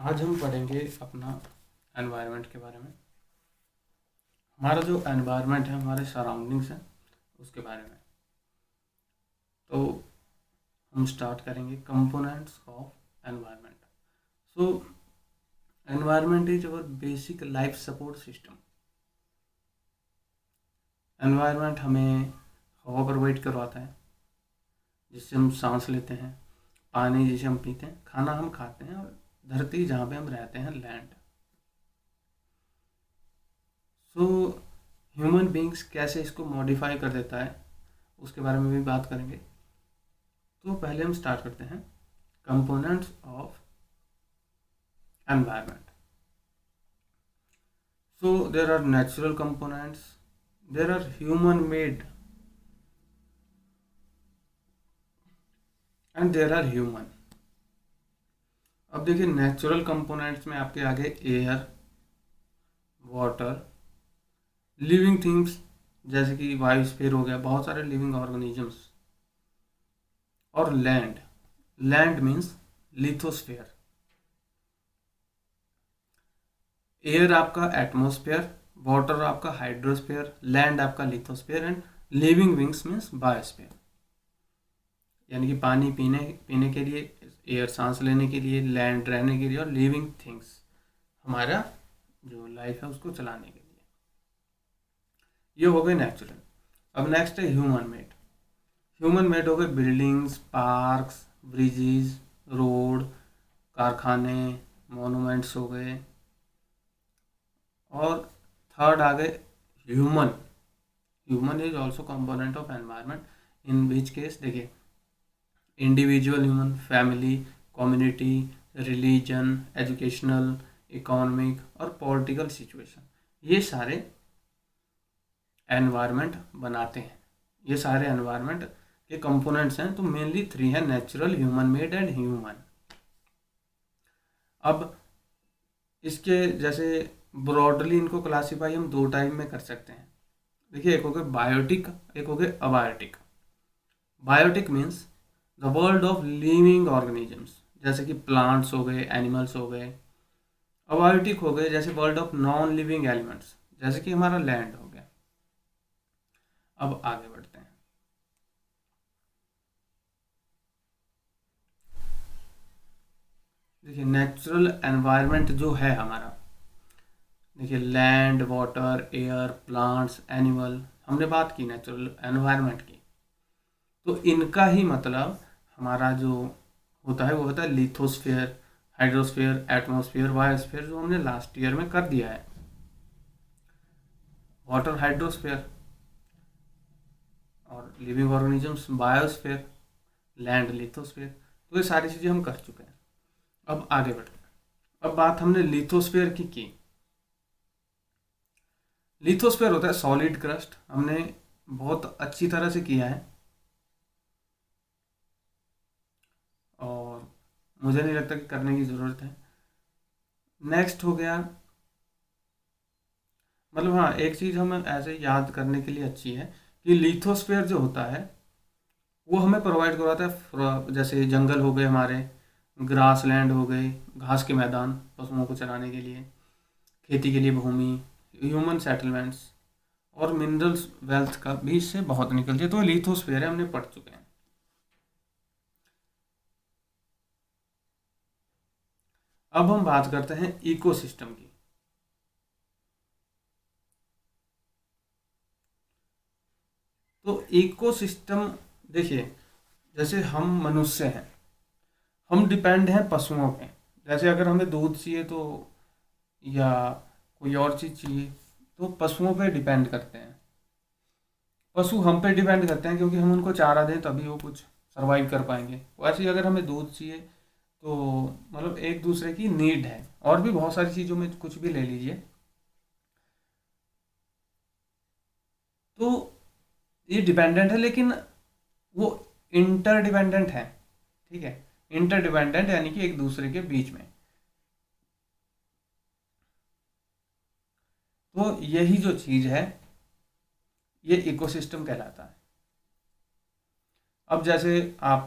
आज हम पढ़ेंगे अपना एनवायरनमेंट के बारे में। हमारा जो एनवायरनमेंट है, हमारे सराउंडिंग्स हैं, उसके बारे में। तो हम स्टार्ट करेंगे components of environment. So environment is our basic life support system. Environment हमें हवा प्रोवाइड करवाता है जिससे हम सांस लेते हैं, पानी जिसे हम पीते हैं, खाना हम खाते हैं, और धरती जहाँ पे हम रहते हैं, लैंड। सो ह्यूमन बींग्स कैसे इसको मॉडिफाई कर देता है, उसके बारे में भी बात करेंगे। तो पहले हम स्टार्ट करते हैं components of environment. So there are natural components, there are human made, and there are human. अब देखिए, नेचुरल कंपोनेंट्स में आपके आगे एयर, वाटर, लिविंग थिंग्स जैसे कि बायोस्फीयर हो गया, बहुत सारे लिविंग ऑर्गेनिजम्स, और land. Land means lithosphere. Air आपका एटमोस्फेयर, वाटर आपका हाइड्रोस्फेयर, लैंड आपका lithosphere, and living wings means biosphere. यानी कि पानी पीने पीने के लिए, एयर सांस लेने के लिए, लैंड रहने के लिए, और लिविंग थिंग्स हमारा जो लाइफ है उसको चलाने के लिए। ये हो गए नेचुरल। अब नेक्स्ट है ह्यूमन मेड। ह्यूमन मेड हो गए बिल्डिंग्स, पार्क्स, ब्रिजेस, रोड, कारखाने, मोनूमेंट्स हो गए। और थर्ड आ गए human. Human is also component of environment, in which case देखिए, individual human, family, community, religion, educational, economic और पॉलिटिकल सिचुएशन, ये सारे एनवायरनमेंट बनाते हैं। ये सारे एनवायरनमेंट के कंपोनेंट्स हैं। तो मेनली थ्री हैं, natural, human made and human. अब इसके जैसे ब्रॉडली इनको क्लासीफाई हम दो टाइप में कर सकते हैं। देखिए, एक हो गए बायोटिक, एक हो गए abiotic. Biotic means the world of living organisms, जैसे कि प्लांट्स हो गए, एनिमल्स हो गए। अबायोटिक हो गए जैसे world of non living elements, जैसे कि हमारा लैंड हो गया। अब आगे बढ़ते हैं। देखिए, नेचुरल एनवायरनमेंट जो है हमारा, देखिए land, water, air, plants, animal, हमने बात की नेचुरल एनवायरनमेंट की। तो इनका ही मतलब हमारा जो होता है वो होता है लिथोस्फेयर, हाइड्रोस्फेयर, एटमॉस्फेयर, बायोस्फेयर, जो हमने लास्ट ईयर में कर दिया है। वाटर हाइड्रोस्फेयर, और living organisms biosphere, land lithosphere. तो ये सारी चीज़ें हम कर चुके हैं। अब आगे बढ़ते हैं। अब बात हमने लिथोस्फेयर की। लिथोस्फेयर होता है सॉलिड क्रस्ट, हमने बहुत अच्छी तरह से किया है, और मुझे नहीं लगता कि करने की ज़रूरत है। नेक्स्ट हो गया, मतलब हाँ, एक चीज़ हमें ऐसे याद करने के लिए अच्छी है कि लिथोस्फेयर जो होता है वो हमें प्रोवाइड करवाता है जैसे जंगल हो गए हमारे, ग्रास लैंड हो गए, घास के मैदान पशुओं को चराने के लिए, खेती के लिए भूमि, ह्यूमन सेटलमेंट्स, और मिनरल्स वेल्थ का भी इससे बहुत निकलती है। तो लिथोस्फेयर है, हमने पढ़ चुके हैं। अब हम बात करते हैं इकोसिस्टम की। तो इकोसिस्टम, देखिए, जैसे हम मनुष्य हैं, हम डिपेंड हैं पशुओं पे। जैसे अगर हमें दूध चाहिए तो, या कोई और चीज़ चाहिए, तो पशुओं पे डिपेंड करते हैं। पशु हम पे डिपेंड करते हैं क्योंकि हम उनको चारा दें तभी वो कुछ सरवाइव कर पाएंगे। वैसे ही अगर हमें दूध चाहिए तो मतलब एक दूसरे की नीड है। और भी बहुत सारी चीज़ों में कुछ भी ले लीजिए, तो ये डिपेंडेंट है, लेकिन वो इंटरडिपेंडेंट है। ठीक है, इंटरडिपेंडेंट यानी कि एक दूसरे के बीच में। तो यही जो चीज़ है ये इकोसिस्टम कहलाता है। अब जैसे आप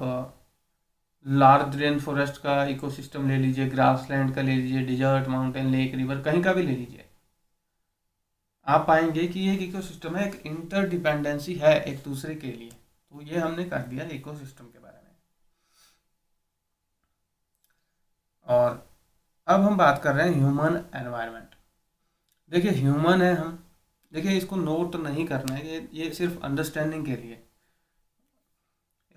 लार्ज रेन फॉरेस्ट का इकोसिस्टम ले लीजिए, ग्रासलैंड का ले लीजिए, डिजर्ट, माउंटेन, लेक, रिवर, कहीं का भी ले लीजिए, आप पाएंगे कि ये एक इकोसिस्टम है, एक इंटरडिपेंडेंसी है एक दूसरे के लिए। तो ये हमने कर दिया इकोसिस्टम के बारे में। और अब हम बात कर रहे हैं ह्यूमन एनवायरनमेंट। देखिए ह्यूमन है हम, देखिए इसको नोट नहीं करना है, ये सिर्फ अंडरस्टैंडिंग के लिए।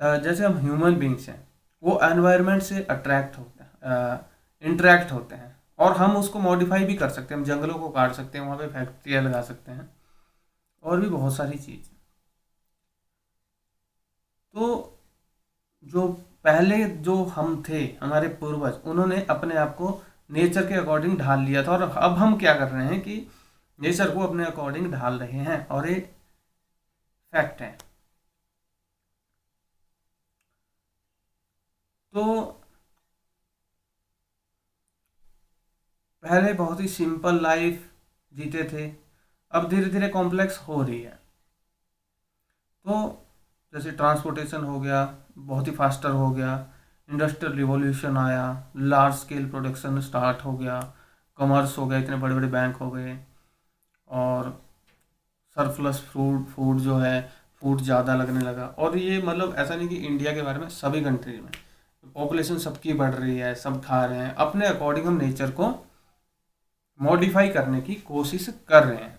जैसे हम ह्यूमन बींग्स हैं, वो एनवायरनमेंट से अट्रैक्ट होते हैं, इंटरेक्ट होते हैं, और हम उसको मॉडिफाई भी कर सकते हैं। हम जंगलों को काट सकते हैं, वहाँ पे फैक्ट्रियाँ लगा सकते हैं, और भी बहुत सारी चीज़। तो जो पहले जो हम थे, हमारे पूर्वज, उन्होंने अपने आप को नेचर के अकॉर्डिंग ढाल लिया था, और अब हम क्या कर रहे हैं कि नेचर को अपने अकॉर्डिंग ढाल रहे हैं, और ये फैक्ट है। तो पहले बहुत ही सिंपल लाइफ जीते थे, अब धीरे धीरे कॉम्प्लेक्स हो रही है। तो जैसे ट्रांसपोर्टेशन हो गया, बहुत ही फास्टर हो गया, इंडस्ट्रियल रिवॉल्यूशन आया, लार्ज स्केल प्रोडक्शन स्टार्ट हो गया, कॉमर्स हो गया, इतने बड़े बड़े बैंक हो गए, और सरप्लस फूड फूड जो है, फूड ज़्यादा लगने लगा। और ये मतलब ऐसा नहीं कि इंडिया के बारे में, सभी कंट्री में पॉपुलेशन सबकी बढ़ रही है, सब खा रहे हैं, अपने अकॉर्डिंग हम नेचर को मॉडिफाई करने की कोशिश कर रहे हैं।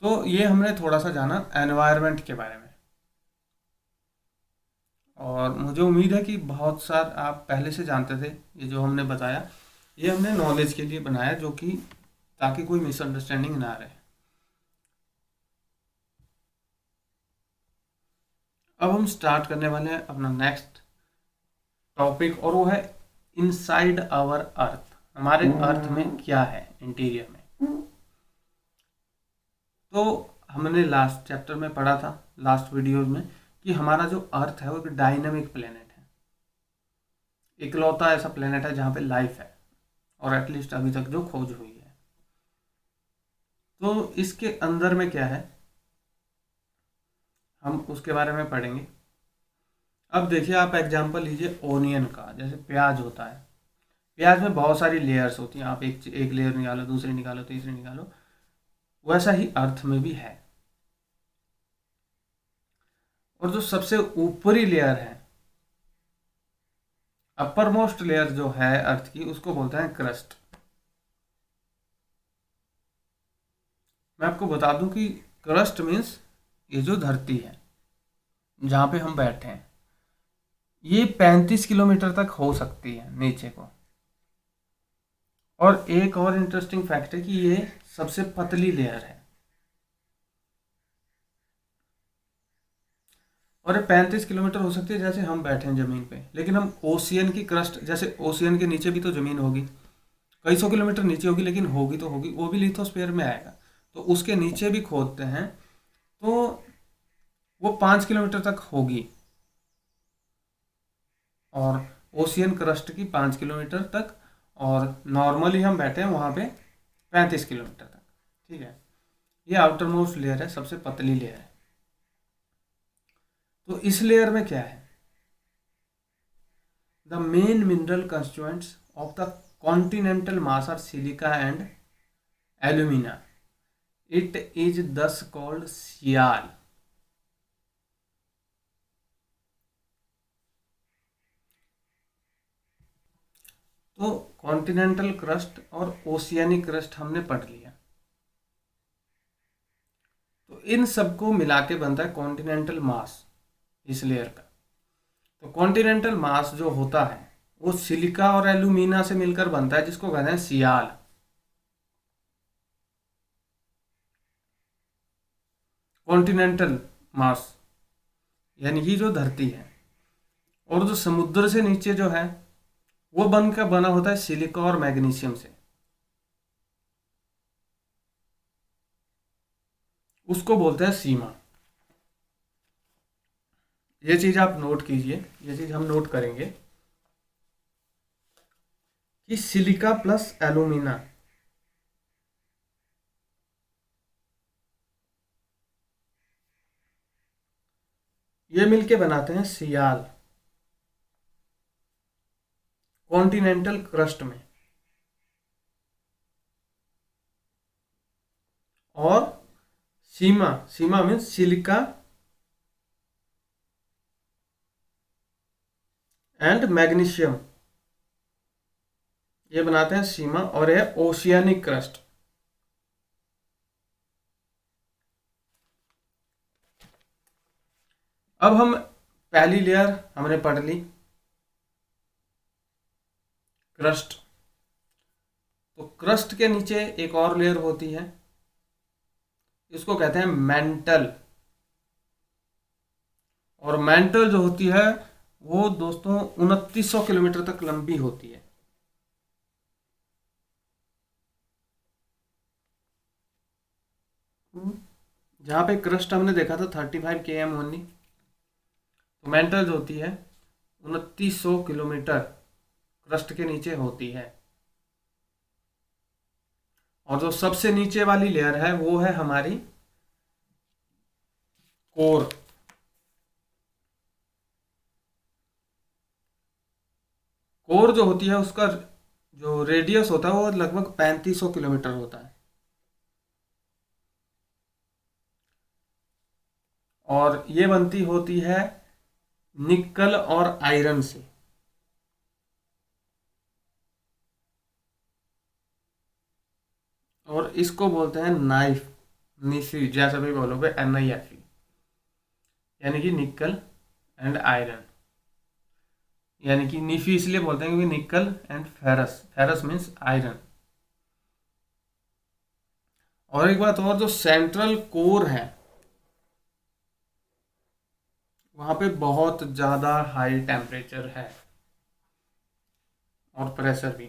तो ये हमने थोड़ा सा जाना एनवायरनमेंट के बारे में, और मुझे उम्मीद है कि बहुत सार आप पहले से जानते थे। ये जो हमने बताया, ये हमने नॉलेज के लिए बनाया, जो कि ताकि कोई मिसअंडरस्टैंडिंग ना रहे। अब हम स्टार्ट करने वाले हैं अपना नेक्स्ट टॉपिक, और वो है इनसाइड आवर अर्थ। हमारे अर्थ में क्या है, इंटीरियर में। तो हमने लास्ट चैप्टर में पढ़ा था, लास्ट वीडियो में, कि हमारा जो अर्थ है वो एक डायनेमिक प्लेनेट है, इकलौता ऐसा प्लेनेट है जहाँ पे लाइफ है, और एटलीस्ट अभी तक जो खोज हुई है। तो इसके अंदर में क्या है, हम उसके बारे में पढ़ेंगे। अब देखिए, आप एग्जांपल लीजिए ओनियन का, जैसे प्याज होता है, प्याज में बहुत सारी लेयर्स होती हैं, आप एक लेयर निकालो, दूसरी निकालो, तीसरी निकालो, वैसा ही अर्थ में भी है। और जो सबसे ऊपरी लेयर है, अपर मोस्ट लेयर जो है अर्थ की, उसको बोलते हैं क्रस्ट। मैं आपको बता दूं कि क्रस्ट मीन्स ये जो धरती है जहाँ पे हम बैठे हैं, ये 35 किलोमीटर तक हो सकती है नीचे को। और एक और इंटरेस्टिंग फैक्ट है कि ये सबसे पतली लेयर है, और ये 35 किलोमीटर हो सकती है जैसे हम बैठे हैं ज़मीन पे। लेकिन हम ओशियन की क्रस्ट, जैसे ओशियन के नीचे भी तो ज़मीन होगी, कई सौ किलोमीटर नीचे होगी, लेकिन होगी तो होगी, वो भी लिथोस्फीयर में आएगा। तो उसके नीचे भी खोदते हैं तो वो 5 किलोमीटर तक होगी, और ओशियन क्रस्ट की 5 किलोमीटर तक, और नॉर्मली हम बैठे हैं वहाँ पे 35 किलोमीटर तक। ठीक है, ये आउटर मोस्ट लेयर है, सबसे पतली लेयर है। तो इस लेयर में क्या है, the main mineral constituents of the continental mass are silica and alumina. It is thus called sial. तो कॉन्टिनेंटल क्रस्ट और ओशियानिक क्रस्ट हमने पढ़ लिया। तो इन सबको मिला के बनता है कॉन्टिनेंटल मास, इस लेयर का। तो कॉन्टिनेंटल मास जो होता है वो सिलिका और एल्यूमिना से मिलकर बनता है, जिसको कहते हैं सियाल। कॉन्टिनेंटल मास यानी कि जो धरती है, और जो समुद्र से नीचे जो है वो बनकर बना होता है सिलिका और मैग्नीशियम से, उसको बोलते हैं सीमा। ये चीज आप नोट कीजिए, ये चीज हम नोट करेंगे कि सिलिका प्लस एल्यूमिना, ये मिलके बनाते हैं सियाल। कॉन्टिनेंटल क्रस्ट में, और सीमा, सीमा मीन्स सिलिका एंड मैग्नीशियम, ये बनाते हैं सीमा, और है ओशियानिक क्रस्ट। अब हम पहली लेयर हमने पढ़ ली, क्रस्ट। तो क्रस्ट के नीचे एक और लेयर होती है, इसको कहते हैं मेंटल। और मेंटल जो होती है वो दोस्तों 2900 किलोमीटर तक लंबी होती है। जहाँ पे क्रस्ट हमने देखा था 35 km ओनली, तो मेंटल जो होती है 2900 किलोमीटर क्रस्ट के नीचे होती है। और जो सबसे नीचे वाली लेयर है वो है हमारी कोर। कोर जो होती है उसका जो रेडियस होता है वो लगभग 3500 किलोमीटर होता है। और ये बनती होती है निकल और आयरन से। और इसको बोलते हैं नाइफ, निफी, जैसा भी बोलोगे NIFE, यानी कि निकल एंड आयरन। यानी कि निफी इसलिए बोलते हैं क्योंकि निकल and ferrous, ferrous means iron. और एक बात और, जो सेंट्रल कोर है वहां पे बहुत ज़्यादा हाई टेम्परेचर है और प्रेशर भी।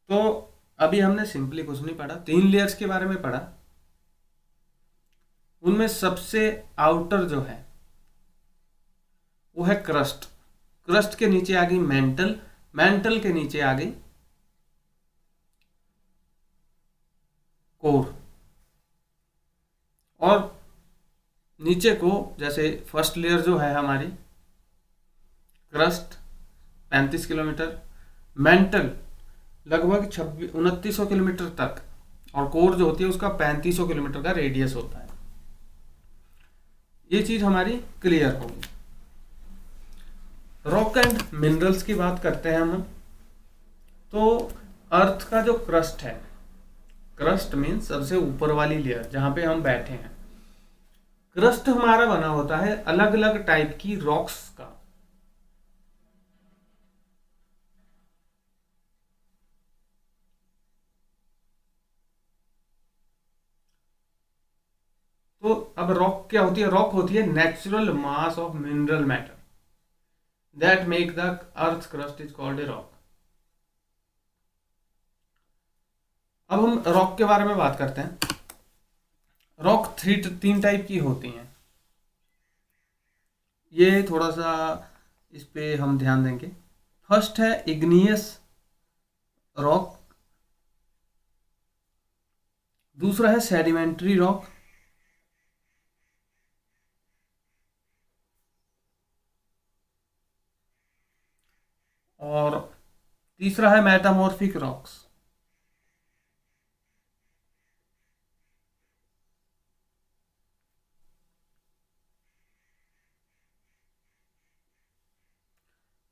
तो अभी हमने सिंपली कुछ नहीं पढ़ा, 3 लेयर्स के बारे में पढ़ा। उनमें सबसे आउटर जो है वो है क्रस्ट। क्रस्ट के नीचे आ गई मेंटल, मेंटल के नीचे आ गई कोर। और नीचे को, जैसे फर्स्ट लेयर जो है हमारी क्रस्ट 35 किलोमीटर, मेंटल लगभग 2900 किलोमीटर तक, और कोर जो होती है उसका 3500 किलोमीटर का रेडियस होता है। ये चीज हमारी क्लियर होगी। रॉक एंड मिनरल्स की बात करते हैं हम। तो अर्थ का जो क्रस्ट है, क्रस्ट मीन्स सबसे ऊपर वाली लेयर जहां पे हम बैठे हैं, क्रस्ट हमारा बना होता है अलग अलग टाइप की रॉक्स का। तो अब रॉक क्या होती है? रॉक होती है natural mass of mineral matter that make the earth crust is called a rock. अब हम रॉक के बारे में बात करते हैं। रॉक 3 टाइप की होती हैं। ये थोड़ा सा इस पे हम ध्यान देंगे। फर्स्ट है इग्नियस रॉक, दूसरा है सेडिमेंट्री रॉक, और तीसरा है मेटामॉर्फिक रॉक्स।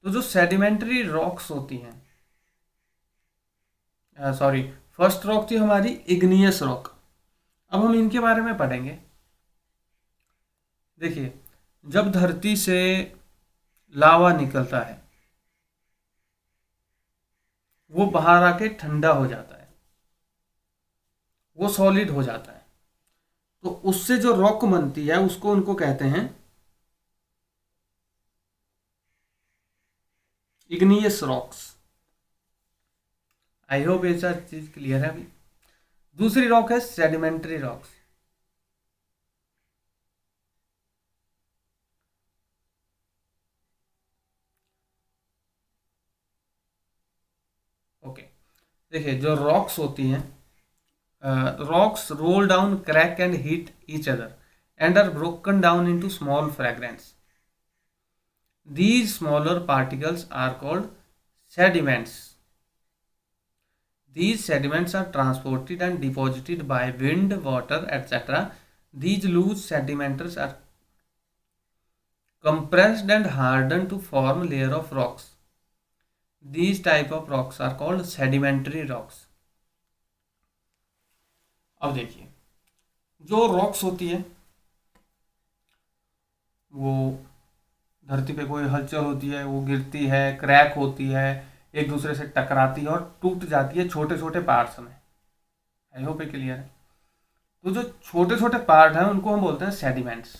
तो जो सेडिमेंट्री रॉक्स होती हैं, सॉरी, फर्स्ट रॉक थी हमारी इग्नियस रॉक। अब हम इनके बारे में पढ़ेंगे। देखिए, जब धरती से लावा निकलता है वो बाहर आके ठंडा हो जाता है, वो सॉलिड हो जाता है, तो उससे जो रॉक बनती है उसको उनको कहते हैं इग्नियस रॉक्स। आई होप ये सब चीज क्लियर है अभी। दूसरी रॉक है सेडिमेंट्री रॉक्स। ओके, देखिए जो रॉक्स होती हैं, rocks roll down, crack and hit each other and are broken down into small fragments. These smaller particles are called sediments. These sediments are transported and deposited by wind, water, etc. These loose sedimenters are compressed and hardened to form layer of rocks. These type of rocks are called sedimentary rocks. अब देखिए, जो rocks होती है वो धरती पे कोई हलचल होती है, वो गिरती है, क्रैक होती है, एक दूसरे से टकराती है और टूट जाती है छोटे छोटे पार्ट्स में। आई होप ये क्लियर है। तो जो छोटे छोटे पार्ट हैं उनको हम बोलते हैं सेडिमेंट्स।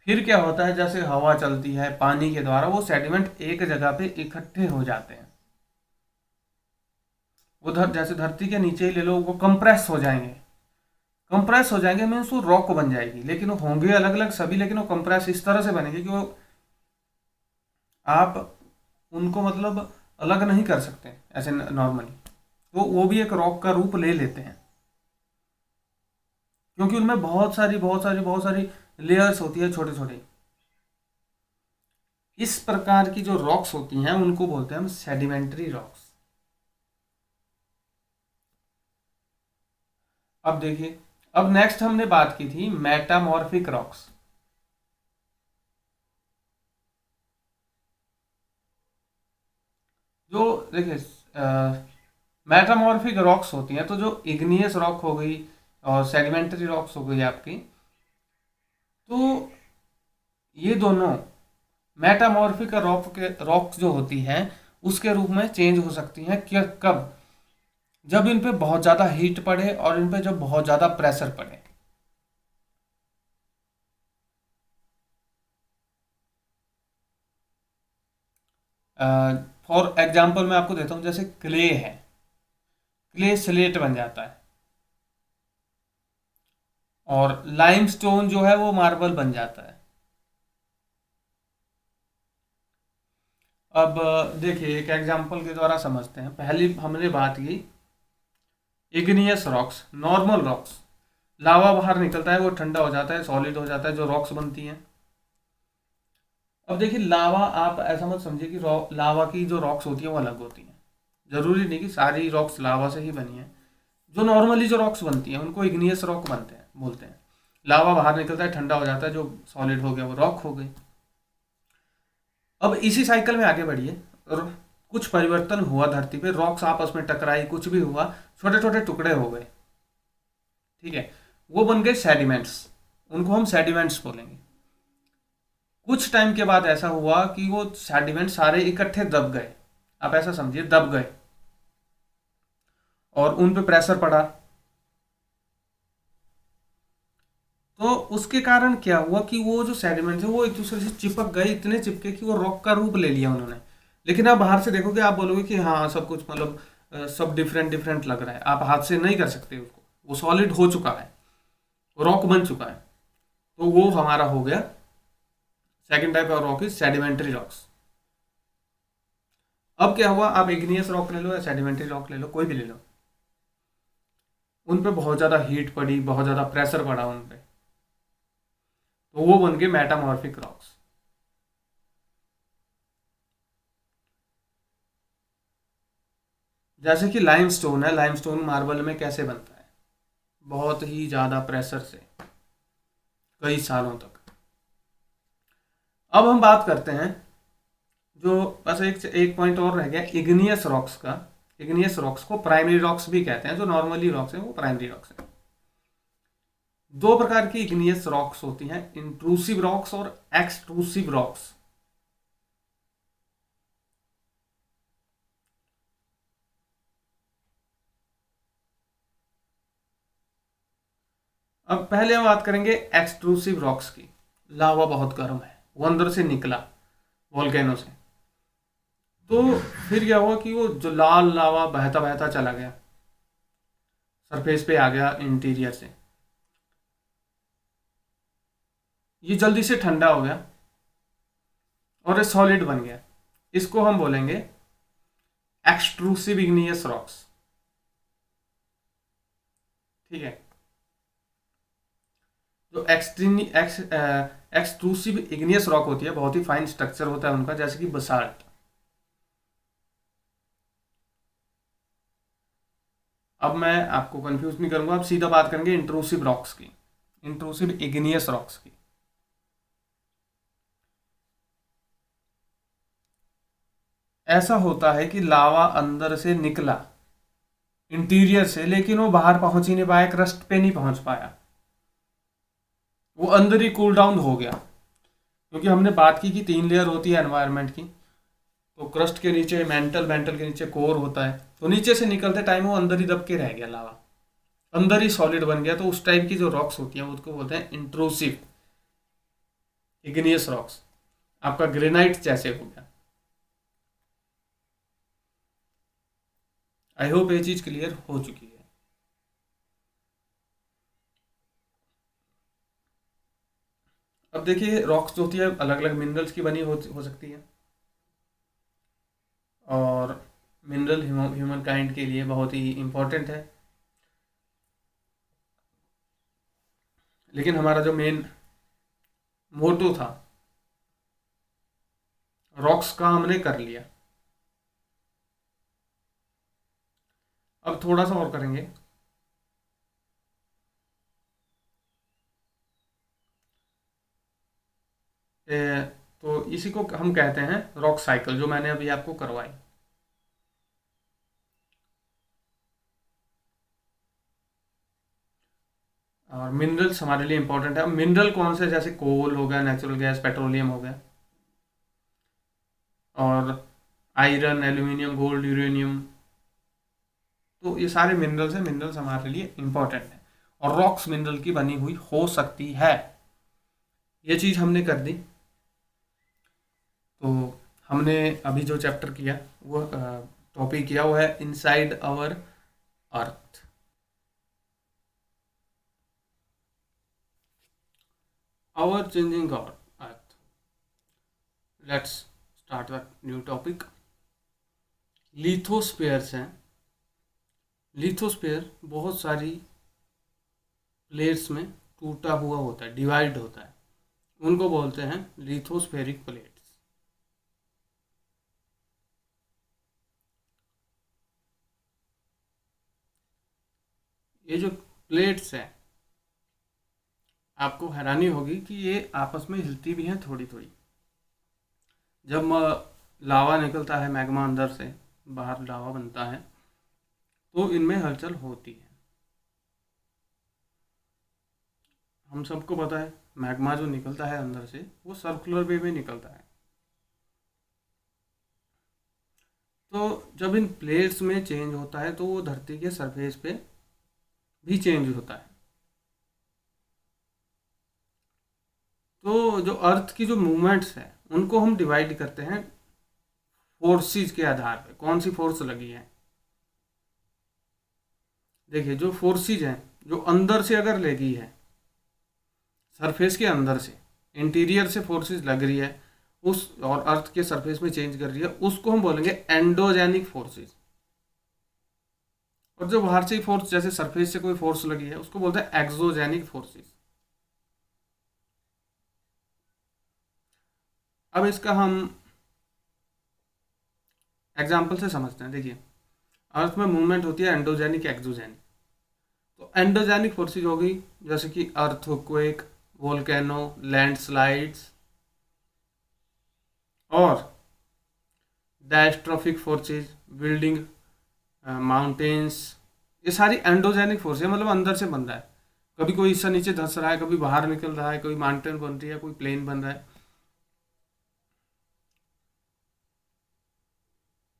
फिर क्या होता है, जैसे हवा चलती है पानी के द्वारा, वो सेडिमेंट एक जगह पे इकट्ठे हो जाते हैं। उधर जैसे धरती के नीचे ही ले लो, वो कंप्रेस हो जाएंगे। कंप्रेस हो जाएंगे मीन्स वो रॉक बन जाएगी, लेकिन वो होंगे अलग अलग सभी, लेकिन वो कंप्रेस इस तरह से बनेगी कि वो आप उनको मतलब अलग नहीं कर सकते ऐसे नॉर्मली। तो वो भी एक रॉक का रूप ले लेते हैं, क्योंकि उनमें बहुत सारी लेयर्स होती है छोटे छोटे। इस प्रकार की जो रॉक्स होती हैं उनको बोलते हैं हम सेडिमेंट्री रॉक्स। अब देखिए, अब नेक्स्ट हमने बात की थी मेटामॉर्फिक रॉक्स। जो देखिए मेटामॉर्फिक रॉक्स होती हैं, तो जो इग्नियस रॉक हो गई और सेडिमेंट्री रॉक्स हो गई आपकी, तो ये दोनों मेटामॉर्फिक रॉक्स जो होती हैं उसके रूप में चेंज हो सकती हैं। क्या कब? जब इन पे बहुत ज़्यादा हीट पड़े और इन पे जब बहुत ज़्यादा प्रेशर पड़े। फॉर एग्जाम्पल मैं आपको देता हूँ, जैसे क्ले है, क्ले स्लेट बन जाता है, और लाइमस्टोन जो है वो मार्बल बन जाता है। अब देखिए एक एग्जाम्पल के द्वारा समझते हैं। पहली हमने बात की इग्नियस रॉक्स, नॉर्मल रॉक्स, लावा बाहर निकलता है, वो ठंडा हो जाता है, सॉलिड हो जाता है, जो रॉक्स बनती हैं। अब देखिए लावा, आप ऐसा मत समझिए कि लावा की जो रॉक्स होती हैं वो अलग होती हैं। जरूरी नहीं कि सारी रॉक्स लावा से ही बनी हैं। जो नॉर्मली जो रॉक्स बनती हैं उनको इग्नियस रॉक बनते हैं बोलते हैं। लावा बाहर निकलता है, ठंडा हो जाता है, जो सॉलिड हो गया वो रॉक हो गई। अब इसी साइकिल में आगे बढ़िए, और कुछ परिवर्तन हुआ धरती पे, रॉक्स आपस में टकराई, कुछ भी हुआ, छोटे छोटे टुकड़े हो गए, ठीक है, वो बन गए सेडिमेंट्स। उनको हम सेडिमेंट्स बोलेंगे। कुछ टाइम के बाद ऐसा हुआ कि वो सेडिमेंट सारे इकट्ठे दब गए। आप ऐसा समझिए दब गए, और उन पे प्रेशर पड़ा। तो उसके कारण क्या हुआ कि वो जो सेडिमेंट है वो एक दूसरे से चिपक गए, इतने चिपके कि वो रॉक का रूप ले लिया उन्होंने। लेकिन आप बाहर से देखोगे, आप बोलोगे कि हाँ सब कुछ मतलब सब डिफरेंट डिफरेंट लग रहा है। आप हाथ से नहीं कर सकते उसको, वो सॉलिड हो चुका है, रॉक बन चुका है। तो वो हमारा हो गया second type of rock is sedimentary rocks. अब क्या हुआ, आप इग्नियस रॉक ले लो या सेडिमेंट्री रॉक ले लो, कोई भी ले लो, उन पे बहुत ज़्यादा हीट पड़ी, बहुत ज़्यादा प्रेशर पड़ा उन पे, तो वो बन गए मेटामॉर्फिक रॉक्स। जैसे कि लाइमस्टोन है, लाइमस्टोन मार्बल में कैसे बनता है? बहुत ही ज़्यादा प्रेशर से, कई सालों तक। अब हम बात करते हैं, जो बस एक एक पॉइंट और रह गया, इग्नियस रॉक्स का। इग्नियस रॉक्स को प्राइमरी रॉक्स भी कहते हैं। जो नॉर्मली रॉक्स हैं वो प्राइमरी रॉक्स हैं। दो प्रकार की इग्नियस रॉक्स होती हैं, इंट्रूसिव रॉक्स और एक्सट्रूसिव रॉक्स। अब पहले हम बात करेंगे एक्सट्रूसिव रॉक्स की। लावा बहुत गर्म है, वो अंदर से निकला वोल्केनो से, तो फिर क्या हुआ कि वो जो लाल लावा बहता बहता चला गया, सरफेस पे आ गया इंटीरियर से, ये जल्दी से ठंडा हो गया और ये सॉलिड बन गया। इसको हम बोलेंगे एक्सट्रूसिव इग्नियस रॉक्स, ठीक है। जो एक्सट्रूसिव इग्नियस रॉक होती है, बहुत ही फाइन स्ट्रक्चर होता है उनका, जैसे कि बसाल्ट। अब मैं आपको कंफ्यूज नहीं करूंगा, अब सीधा बात करेंगे इंट्रूसिव रॉक्स की, इंट्रूसिव इग्नियस रॉक्स की। ऐसा होता है कि लावा अंदर से निकला इंटीरियर से, लेकिन वो बाहर पहुंच ही नहीं पाया, क्रस्ट पे नहीं पहुंच पाया, वो अंदर ही कूल डाउन हो गया। क्योंकि हमने बात की कि 3 लेयर होती है एनवायरनमेंट की, तो क्रस्ट के नीचे मेंटल, मेंटल के नीचे कोर होता है, तो नीचे से निकलते टाइम वो अंदर ही दब के रह गया, लावा अंदर ही सॉलिड बन गया। तो उस टाइप की जो रॉक्स होती हैं उसको बोलते हैं इंट्रूसिव इग्नियस रॉक्स। आपका ग्रेनाइट जैसे हो गया। आई होप ये चीज क्लियर हो चुकी है। अब देखिए रॉक्स जो होती है अलग अलग मिनरल्स की बनी हो सकती है, और मिनरल ह्यूमन काइंड के लिए बहुत ही इंपॉर्टेंट है। लेकिन हमारा जो मेन मोटो था रॉक्स का हमने कर लिया, अब थोड़ा सा और करेंगे। तो इसी को हम कहते हैं रॉक साइकिल, जो मैंने अभी आपको करवाई। और मिनरल्स हमारे लिए इंपॉर्टेंट है। मिनरल कौन से, जैसे कोल हो गया, नेचुरल गैस, पेट्रोलियम हो गया, और आयरन, एल्यूमिनियम, गोल्ड, यूरेनियम, तो ये सारे मिनरल्स हैं, मिनरल्स हमारे लिए इंपॉर्टेंट है। और रॉक्स मिनरल की बनी हुई हो सकती है, ये चीज़ हमने कर दी। तो हमने अभी जो चैप्टर किया, वो टॉपिक किया वो है inside our earth. Our changing our earth. Let's start the new topic. Lithospheres हैं। लिथोस्फेयर बहुत सारी प्लेट्स में टूटा हुआ होता है, डिवाइड होता है, उनको बोलते हैं लिथोस्फेरिक प्लेट्स। ये जो प्लेट्स हैं, आपको हैरानी होगी कि ये आपस में हिलती भी हैं थोड़ी थोड़ी। जब लावा निकलता है मैग्मा अंदर से, बाहर लावा बनता है, तो इनमें हलचल होती है। हम सबको पता है मैग्मा जो निकलता है अंदर से वो सर्कुलर वे में निकलता है। तो जब इन प्लेट्स में चेंज होता है तो वो धरती के सरफेस पे भी चेंज होता है। तो जो अर्थ की जो मूवमेंट्स है उनको हम डिवाइड करते हैं फोर्सेस के आधार पे, कौन सी फोर्स लगी है। देखिए जो फोर्सेस हैं, जो अंदर से अगर लगी है, सरफेस के अंदर से, इंटीरियर से फोर्सेस लग रही है उस, और अर्थ के सरफेस में चेंज कर रही है, उसको हम बोलेंगे एंडोजेनिक फोर्सेस। और जो बाहर से ही फोर्स, जैसे सरफेस से कोई फोर्स लगी है, उसको बोलते हैं एक्सोजेनिक फोर्सेस। अब इसका हम एग्जाम्पल से समझते हैं। देखिए अर्थ में मूवमेंट होती है एंडोजेनिक, एक्सोजेनिक। तो एंडोजेनिक फोर्सेज होगी जैसे कि अर्थक्वेक, वोल्केनो, लैंडस्लाइड्स, और डायस्ट्रॉफिक फोर्सेज, बिल्डिंग माउंटेन्स। ये सारी एंडोजेनिक फोर्स है, मतलब अंदर से बन रहा है। कभी कोई हिस्सा नीचे धंस रहा है, कभी बाहर निकल रहा है, कोई माउंटेन बन रही है, कोई प्लेन बन रहा है।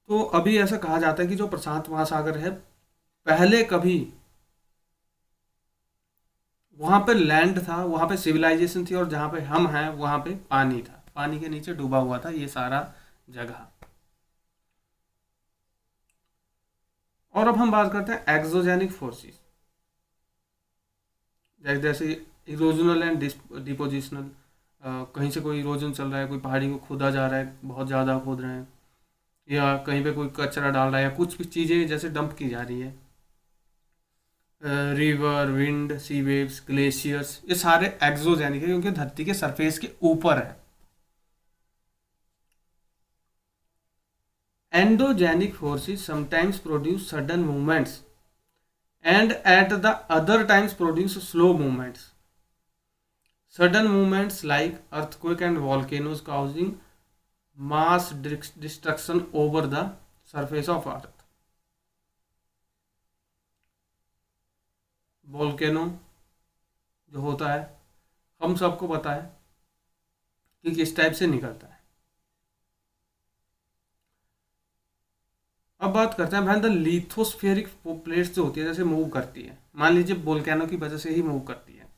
तो अभी ऐसा कहा जाता है कि जो प्रशांत महासागर है, पहले कभी वहां पे लैंड था, वहां पे सिविलाइजेशन थी, और जहां पे हम हैं वहां पे पानी था, पानी के नीचे डूबा हुआ था ये सारा जगह। और अब हम बात करते हैं एक्सोजेनिक फोर्सेस, जैसे इरोजनल एंड डिपोजिशनल। कहीं से कोई इरोजन चल रहा है, कोई पहाड़ी को खोदा जा रहा है, बहुत ज़्यादा खोद रहे हैं, या कहीं पे कोई कचरा डाल रहा है, या कुछ भी चीज़ें जैसे डंप की जा रही है। रिवर, विंड, सी वेव्स, ग्लेशियर्स, ये सारे एक्सोजेनिक है क्योंकि धरती के सरफेस के ऊपर है। Endogenic forces sometimes produce sudden movements and at the other times produce slow movements. Sudden movements like earthquake and volcanoes causing mass destruction over the surface of earth. Volcano जो होता है हम सबको पता है कि किस टाइप से निकलता है। अब बात करते हैं भाई द लिथोस्फेरिक प्लेट्स जो होती है जैसे मूव करती है, मान लीजिए वोल्केनो की वजह से ही मूव करती है,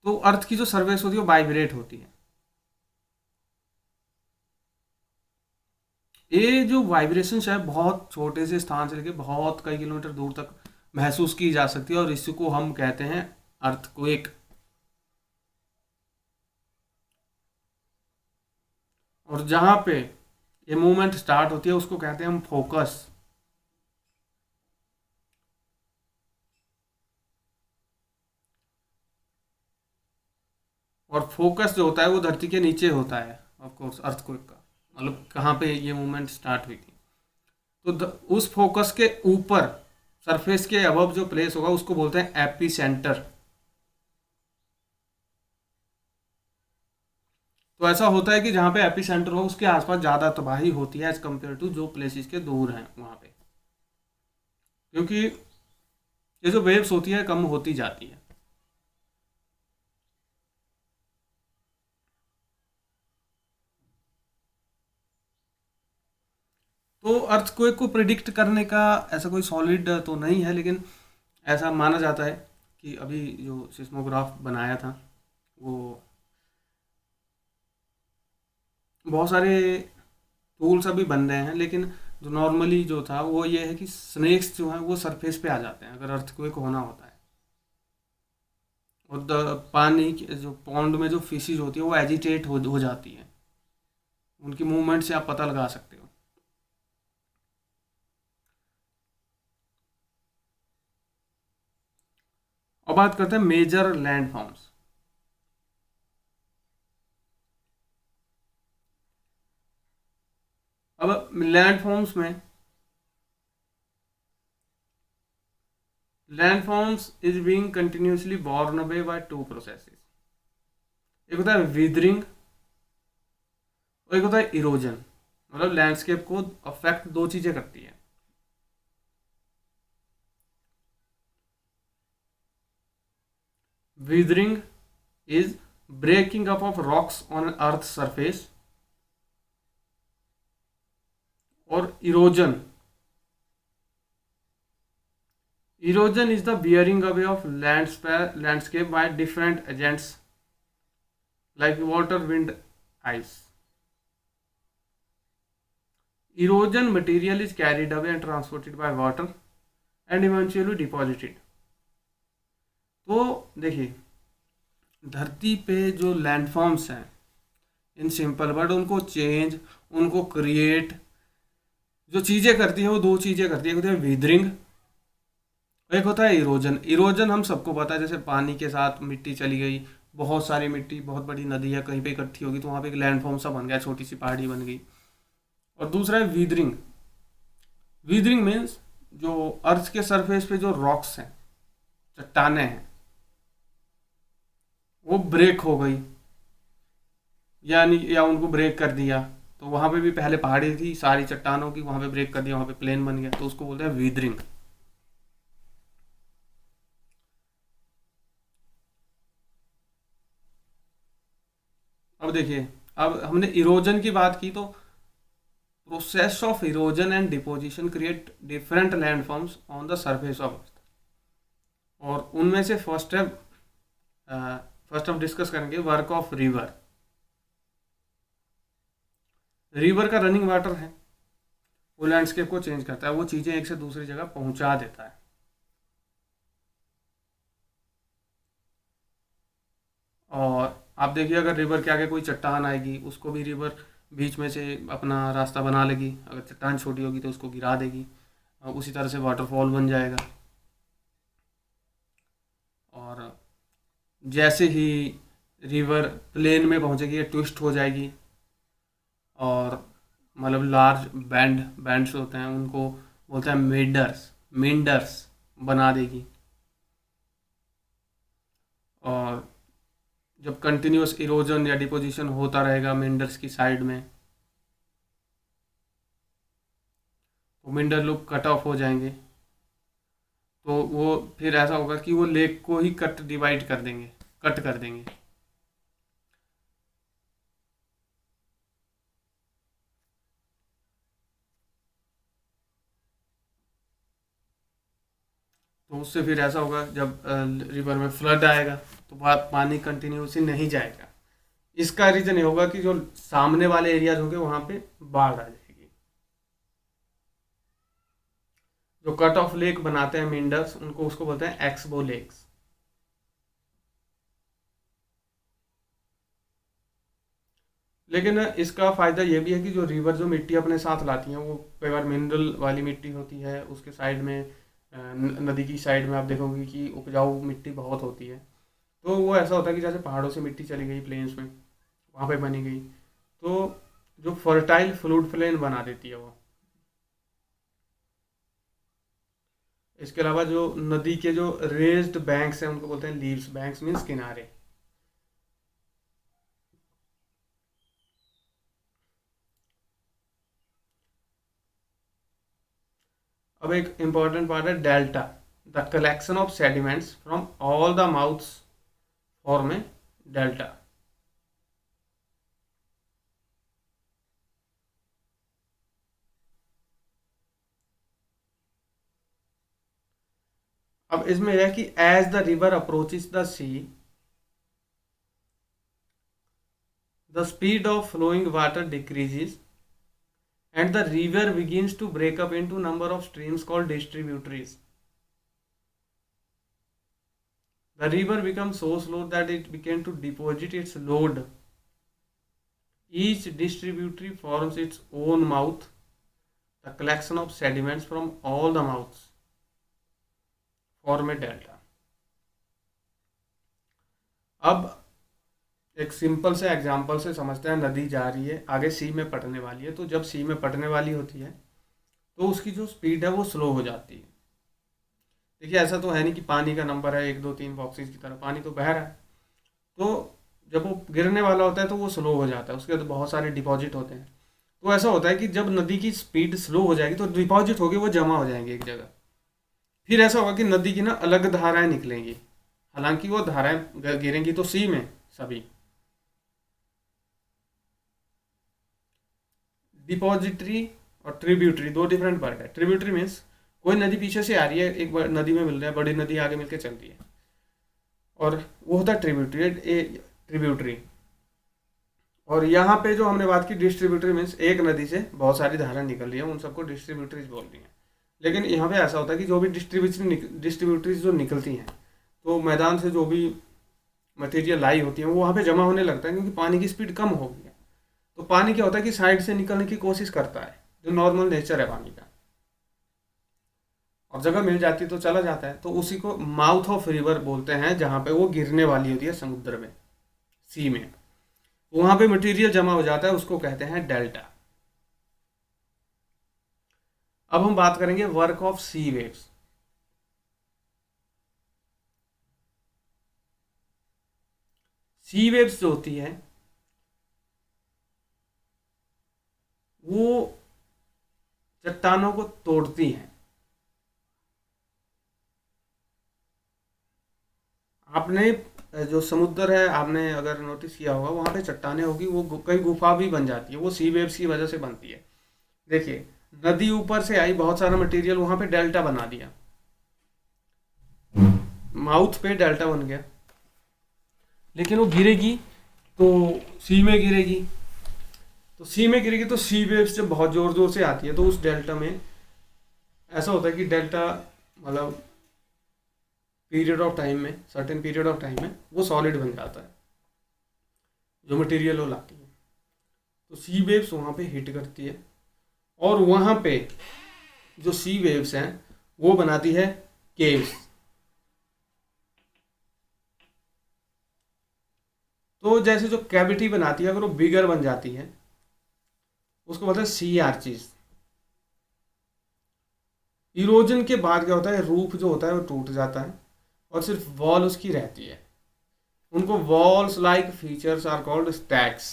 तो अर्थ की जो सरफेस होती है वो वाइब्रेट होती है। ये जो वाइब्रेशन है बहुत छोटे से स्थान से लेकर बहुत कई किलोमीटर दूर तक महसूस की जा सकती है और इसी को हम कहते हैं अर्थक्वेक। और जहाँ पे ये मूवमेंट स्टार्ट होती है उसको कहते हैं हम फोकस। और फोकस जो होता है वो धरती के नीचे होता है ऑफ कोर्स अर्थक्वेक का, मतलब कहाँ पे ये मूवमेंट स्टार्ट हुई थी। तो उस फोकस के ऊपर सरफेस के अबव जो प्लेस होगा उसको बोलते हैं एपी सेंटर। तो ऐसा होता है कि जहाँ पे एपी सेंटर हो उसके आसपास ज़्यादा तबाही होती है एज कम्पेयर टू जो प्लेसेस के दूर हैं वहाँ पे, क्योंकि ये जो वेव्स होती है कम होती जाती है। तो अर्थक्वेक को प्रिडिक्ट करने का ऐसा कोई सॉलिड तो नहीं है, लेकिन ऐसा माना जाता है कि अभी जो सिस्मोग्राफ बनाया था वो बहुत सारे टूल्स अभी बन रहे हैं, लेकिन जो नॉर्मली जो था वो ये है कि स्नेक्स जो हैं वो सरफेस पे आ जाते हैं अगर अर्थक्वेक होना होता है। और पानी जो पॉन्ड में जो फिशेज होती है वो एजिटेट हो जाती है, उनकी मूवमेंट से आप पता लगा सकते हो। अब बात करते हैं मेजर लैंड फॉर्म्स। अब लैंडफॉर्म्स में landforms is being continuously borne away by two processes. एक होता है विदरिंग और एक होता है इरोजन। मतलब लैंडस्केप को अफेक्ट दो चीजें करती है। Weathering is breaking up of rocks on earth surface, और erosion is the wearing away of landscape by different agents like water, wind, ice. Erosion material is carried away and transported by water and eventually deposited. तो देखिए धरती पे जो landforms हैं in simple word उनको change, उनको create जो चीज़ें करती है वो दो चीज़ें करती है, एक होती है विदरिंग, एक होता है इरोजन। इरोजन हम सबको पता है, जैसे पानी के साथ मिट्टी चली गई, बहुत सारी मिट्टी बहुत बड़ी नदी है कहीं पे इकट्ठी होगी तो वहाँ पे एक लैंडफॉर्म सा बन गया, छोटी सी पहाड़ी बन गई। और दूसरा है वीदरिंग। वीदरिंग मीन्स जो अर्थ के सरफेस पे जो रॉक्स हैं, चट्टाने हैं, वो ब्रेक हो गई यानी या उनको ब्रेक कर दिया। तो वहाँ पे भी पहले पहाड़ी थी सारी चट्टानों की, वहाँ पे ब्रेक कर दिया, वहाँ पे प्लेन बन गया, तो उसको बोलते हैं वीदरिंग। अब देखिए अब हमने इरोजन की बात की, तो process of erosion and deposition create different landforms on the surface of earth. और उनमें से फर्स्ट है फर्स्ट हम डिस्कस करेंगे वर्क ऑफ रिवर। रिवर का रनिंग वाटर है वो लैंडस्केप को चेंज करता है, वो चीज़ें एक से दूसरी जगह पहुंचा देता है। और आप देखिए अगर रिवर के आगे कोई चट्टान आएगी उसको भी रिवर बीच में से अपना रास्ता बना लेगी, अगर चट्टान छोटी होगी तो उसको गिरा देगी, उसी तरह से वाटरफॉल बन जाएगा। और जैसे ही रिवर प्लेन में पहुंचेगी ये ट्विस्ट हो जाएगी, और मतलब लार्ज बैंड्स होते हैं उनको बोलते हैं मेंडर्स। बना देगी। और जब कंटिन्यूस इरोजन या डिपोजिशन होता रहेगा मेंडर्स की साइड में, तो मेंडर लोग कट ऑफ हो जाएंगे। तो वो फिर ऐसा होगा कि वो लेक को ही कट डिवाइड कर देंगे, कट कर देंगे। तो उससे फिर ऐसा होगा जब रिवर में फ्लड आएगा तो पानी कंटिन्यूसली नहीं जाएगा। इसका रीजन ये होगा कि जो सामने वाले एरियाज होंगे वहां पे बाढ़ आ जाएगी। जो कट ऑफ लेक बनाते हैं मेंडर्स, उनको उसको बोलते हैं एक्सबो लेक्स। लेकिन इसका फायदा ये भी है कि जो रिवर जो मिट्टी अपने साथ लाती हैं वो कई बार मिनरल वाली मिट्टी होती है। उसके साइड में नदी की साइड में आप देखोगे कि उपजाऊ मिट्टी बहुत होती है। तो वो ऐसा होता है कि जैसे पहाड़ों से मिट्टी चली गई प्लेन्स में, वहाँ पे बनी गई, तो जो फर्टाइल फ्लूड प्लेन बना देती है वो। इसके अलावा जो नदी के जो रेज्ड बैंक्स हैं उनको बोलते हैं लीव्स। बैंक्स मीन्स किनारे। अब एक इंपॉर्टेंट पार्ट है delta, the collection of sediments from all the mouths form a delta. अब इसमें यह है कि as the river approaches the sea, the speed of flowing water decreases and the river begins to break up into number of streams called distributaries. The river becomes so slow that it began to deposit its load. Each distributary forms its own mouth, the collection of sediments from all the mouths form a delta. अब एक simple से example से समझते हैं। नदी जा रही है, आगे सी में पड़ने वाली है। तो जब सी में पड़ने वाली होती है तो उसकी जो स्पीड है वो स्लो हो जाती है। देखिए ऐसा तो है नहीं कि पानी का नंबर है 1 2 3 बॉक्सेस की तरह, पानी तो बह रहा है। तो जब वो गिरने वाला होता है तो वो स्लो हो जाता है, उसके तो बहुत सारे डिपॉजिट होते हैं। तो ऐसा होता है कि जब नदी की स्पीड स्लो हो जाएगी तो डिपॉजिट होगी, वो जमा हो जाएंगे एक जगह। फिर ऐसा होगा कि नदी की ना अलग धाराएं निकलेंगी। हालांकि वो धाराएं गिरेंगी तो सी में सभी। डिपॉजिटरी और ट्रिब्यूटरी दो डिफरेंट वर्ड है। ट्रिब्यूटरी मीन्स कोई नदी पीछे से आ रही है, एक नदी में मिल रहा है, बड़ी नदी आगे मिलकर चल रही है, और वो होता है ट्रिब्यूटरी। ट्रिब्यूटरी। और यहाँ पे जो हमने बात की डिस्ट्रीब्यूटरी मीन्स एक नदी से बहुत सारी धाराएं निकल रही है, उन सबको डिस्ट्रीब्यूटरीज बोल रही हैं। लेकिन यहाँ पे ऐसा होता है कि जो भी डिस्ट्रीब्यूटरीज जो निकलती हैं, तो मैदान से जो भी मटेरियल लाई होती है वो वहाँ पे जमा होने लगता है, क्योंकि पानी की स्पीड कम हो गई है। तो पानी क्या होता है कि साइड से निकलने की कोशिश करता है, जो नॉर्मल नेचर है पानी का, और जगह मिल जाती है तो चला जाता है। तो उसी को माउथ ऑफ रिवर बोलते हैं, जहाँ पे वो गिरने वाली होती है समुद्र में, सी में। वहां पे मटेरियल जमा हो जाता है, उसको कहते हैं डेल्टा। अब हम बात करेंगे work of sea waves. Sea waves जो होती है वो चट्टानों को तोड़ती हैं। आपने जो समुद्र है, आपने अगर नोटिस किया होगा वहां पे चट्टानें होगी, वो कई गुफा भी बन जाती है, वो सी वेव्स की वजह से बनती है। देखिए नदी ऊपर से आई, बहुत सारा मटेरियल वहां पे डेल्टा बना दिया, माउथ पे डेल्टा बन गया, लेकिन वो गिरेगी तो सी में गिरेगी। तो सी में गिरेगी तो सी वेव्स जब बहुत जोर जोर से आती है तो उस डेल्टा में ऐसा होता है कि डेल्टा मतलब पीरियड ऑफ टाइम में, सर्टेन पीरियड ऑफ टाइम में वो सॉलिड बन जाता है, जो मटेरियल वो लाती है। तो सी वेव्स वहाँ पे हिट करती है, और वहाँ पे जो सी वेव्स हैं वो बनाती है केव्स। तो जैसे जो कैविटी बनाती है, अगर वो बिगर बन जाती है, उसको बोलते हैं सी आर्चिस। इरोजन के बाद क्या होता है, रूफ जो होता है वो टूट जाता है और सिर्फ वॉल उसकी रहती है। उनको walls like features are called stacks.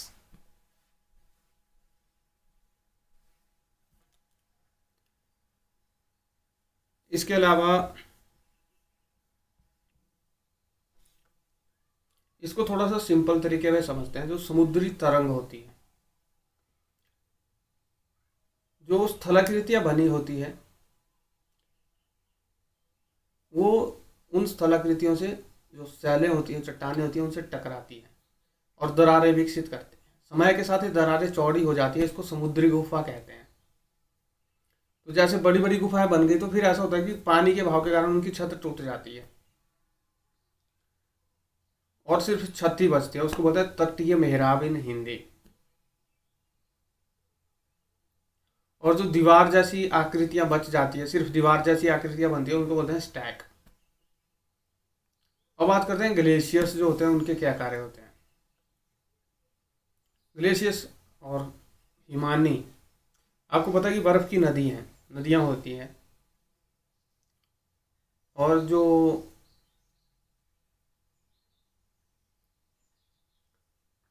इसके अलावा इसको थोड़ा सा सिंपल तरीके में समझते हैं। जो समुद्री तरंग होती है, जो स्थलाकृतियां बनी होती है, वो उन स्थलाकृतियों से, जो सैलें होती हैं, चट्टानें होती हैं, उनसे टकराती हैं और दरारें विकसित करते हैं। समय के साथ ही दरारें चौड़ी हो जाती है, इसको समुद्री गुफा कहते हैं। तो जैसे बड़ी बड़ी गुफाएं बन गई तो फिर ऐसा होता है कि पानी के बहाव के कारण उनकी छत टूट जाती है और सिर्फ छत ही बचती है। उसको बोलते हैं तटीय मेहराब इन हिंदी। और जो दीवार जैसी आकृतियां बच जाती है, सिर्फ दीवार जैसी आकृतियां बनती है, उनको बोलते हैं स्टैक। अब बात करते हैं ग्लेशियर्स जो होते हैं उनके क्या कार्य होते हैं। ग्लेशियर्स और हिमानी, आपको पता है कि बर्फ की नदी हैं, नदियां होती हैं, और जो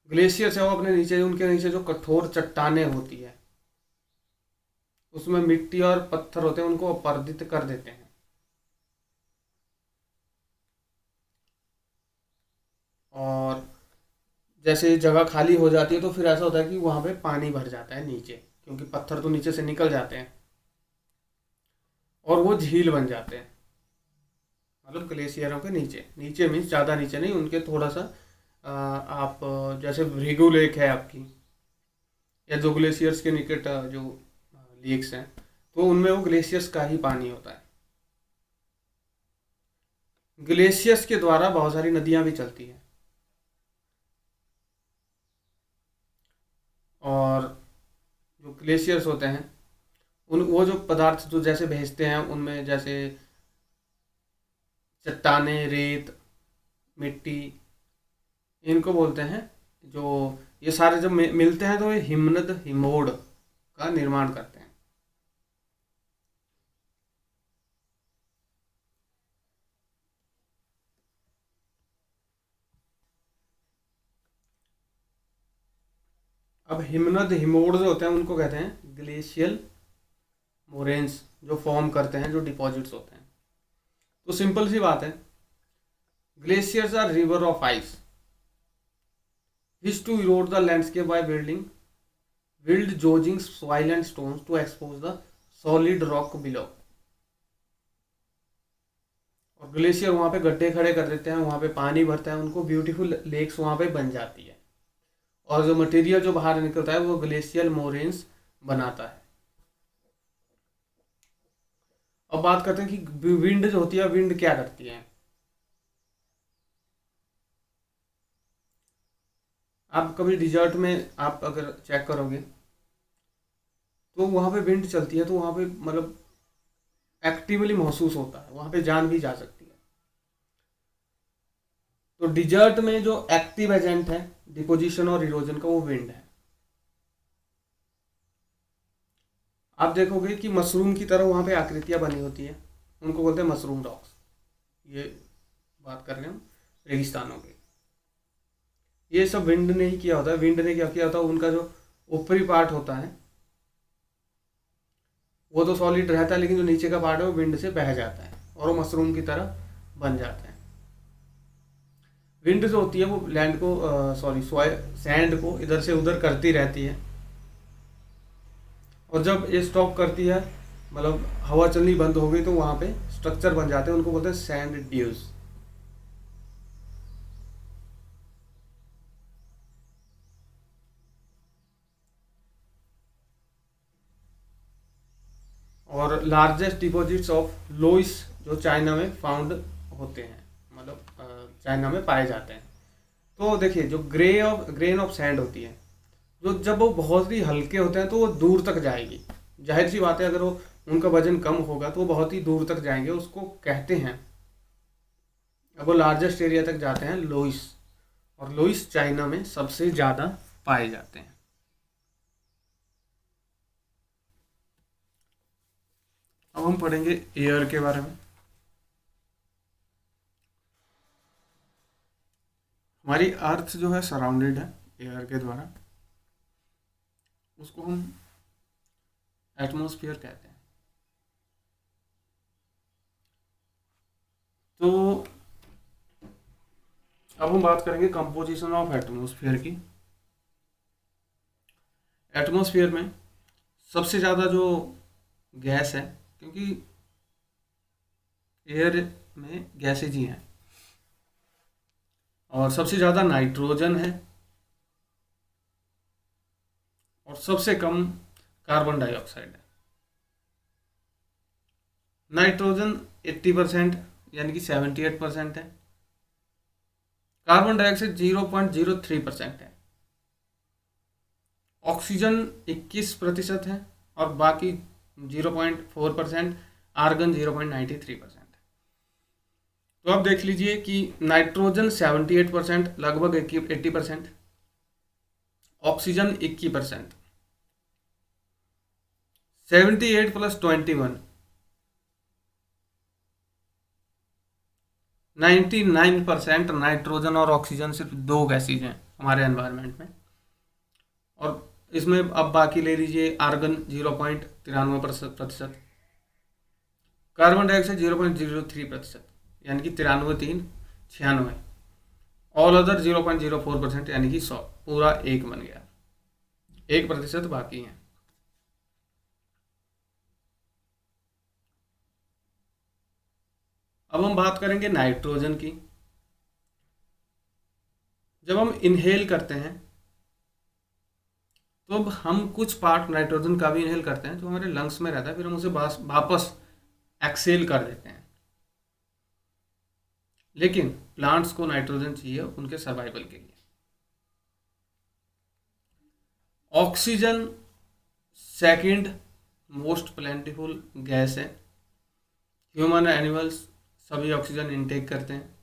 ग्लेशियर्स है वो अपने नीचे, उनके नीचे जो कठोर चट्टानें होती है, उसमें मिट्टी और पत्थर होते हैं, उनको अपर्दित कर देते हैं। और जैसे जगह खाली हो जाती है तो फिर ऐसा होता है कि वहाँ पे पानी भर जाता है नीचे, क्योंकि पत्थर तो नीचे से निकल जाते हैं और वो झील बन जाते हैं। मतलब ग्लेशियरों के नीचे, नीचे मीन्स ज़्यादा नीचे नहीं, उनके थोड़ा सा आप जैसे भृगु लेक है आपकी, या जो ग्लेशियर्स के निकट जो लेक्स हैं, तो उनमें वो ग्लेशियर्स का ही पानी होता है। ग्लेशियर्स के द्वारा बहुत सारी नदियाँ भी चलती हैं। और जो ग्लेशियर्स होते हैं, उन वो जो पदार्थ जो जैसे भेजते हैं, उनमें जैसे चट्टानें, रेत, मिट्टी, इनको बोलते हैं। जो ये सारे जब मिलते हैं तो ये हिमनद, हिमोड का निर्माण करते हैं। अब हिमनद, हिमोड जो होते हैं उनको कहते हैं ग्लेशियल मोरेन्स, जो फॉर्म करते हैं, जो डिपॉजिट्स होते हैं। तो सिंपल सी बात है, glaciers are river of ice which to erode the landscape by building build jogging soil and stones to expose the solid rock below। और ग्लेशियर वहाँ पे गड्ढे खड़े कर देते हैं, वहाँ पे पानी भरता है, उनको ब्यूटीफुल लेक्स वहाँ पे बन जाती है, और जो मटेरियल जो बाहर निकलता है वो ग्लेशियल मोरेन्स बनाता है। अब बात करते हैं कि विंड जो होती है, विंड क्या करती है। आप कभी डिजर्ट में आप अगर चेक करोगे तो वहाँ पे विंड चलती है, तो वहाँ पे मतलब एक्टिवली महसूस होता है, वहाँ पे जान भी जा सकती है। तो डिजर्ट में जो एक्टिव एजेंट है डिपोजिशन और इरोजन का, वो विंड है। आप देखोगे कि मशरूम की तरह वहाँ पे आकृतियाँ बनी होती है, उनको बोलते हैं मशरूम रॉक्स। ये बात कर रहे हैं हम रेगिस्तानों की। ये सब विंड ने ही किया होता है। विंड ने क्या किया होता है, उनका जो ऊपरी पार्ट होता है वो तो सॉलिड रहता है, लेकिन जो नीचे का पार्ट है वो विंड से बह जाता है और वो मशरूम की तरह बन जाता है। विंड जो होती है वो लैंड को, सॉरी सॉइल, सैंड को इधर से उधर करती रहती है, और जब ये स्टॉप करती है, मतलब हवा चलनी बंद हो गई, तो वहाँ पे स्ट्रक्चर बन जाते हैं, उनको बोलते हैं सैंड ड्यूज। और लार्जेस्ट डिपॉजिट्स ऑफ लोइस जो चाइना में फाउंड होते हैं, मतलब चाइना में पाए जाते हैं। तो देखिए, जो ग्रेन ऑफ सैंड होती है, जो जब वो बहुत ही हल्के होते हैं तो वो दूर तक जाएगी। जाहिर सी बात है, अगर वो उनका वजन कम होगा तो वो बहुत ही दूर तक जाएंगे, उसको कहते हैं, अब वो लार्जेस्ट एरिया तक जाते हैं लोइस, और लोइस चाइना में सबसे ज़्यादा पाए जाते हैं। अब हम पढ़ेंगे एयर के बारे में। हमारी अर्थ जो है सराउंडेड है एयर के द्वारा, उसको हम एटमॉस्फेयर कहते हैं। तो अब हम बात करेंगे कंपोजिशन ऑफ एटमॉस्फेयर की। एटमॉस्फेयर में सबसे ज़्यादा जो गैस है, क्योंकि एयर में गैसेज ही हैं, और सबसे ज़्यादा नाइट्रोजन है और सबसे कम कार्बन डाइऑक्साइड है। नाइट्रोजन 80% यानी कि 78% है। कार्बन डाइऑक्साइड 0.03% है। ऑक्सीजन 21% है और बाकी 0.4%, आर्गन 0.93%। तो आप देख लीजिए कि नाइट्रोजन 78%, लगभग 80%, ऑक्सीजन 21%, 78 + 21 99% नाइट्रोजन और ऑक्सीजन सिर्फ दो गैसेज हैं हमारे एनवायरनमेंट में। और इसमें अब बाकी ले लीजिए आर्गन 0.93%, कार्बन डाइऑक्साइड 0.03%, यानी कि 93, 96, ऑल अदर 0.04% यानी कि 100, पूरा एक बन गया, 1% बाकी है। अब हम बात करेंगे नाइट्रोजन की। जब हम इनहेल करते हैं तो अब हम कुछ पार्ट नाइट्रोजन का भी इनहेल करते हैं जो हमारे लंग्स में रहता है, फिर हम उसे वापस एक्सेल कर देते हैं। लेकिन प्लांट्स को नाइट्रोजन चाहिए उनके सर्वाइवल के लिए। ऑक्सीजन सेकंड मोस्ट प्लेंटिफुल गैस है। ह्यूमन एनिमल्स सभी ऑक्सीजन इनटेक करते हैं,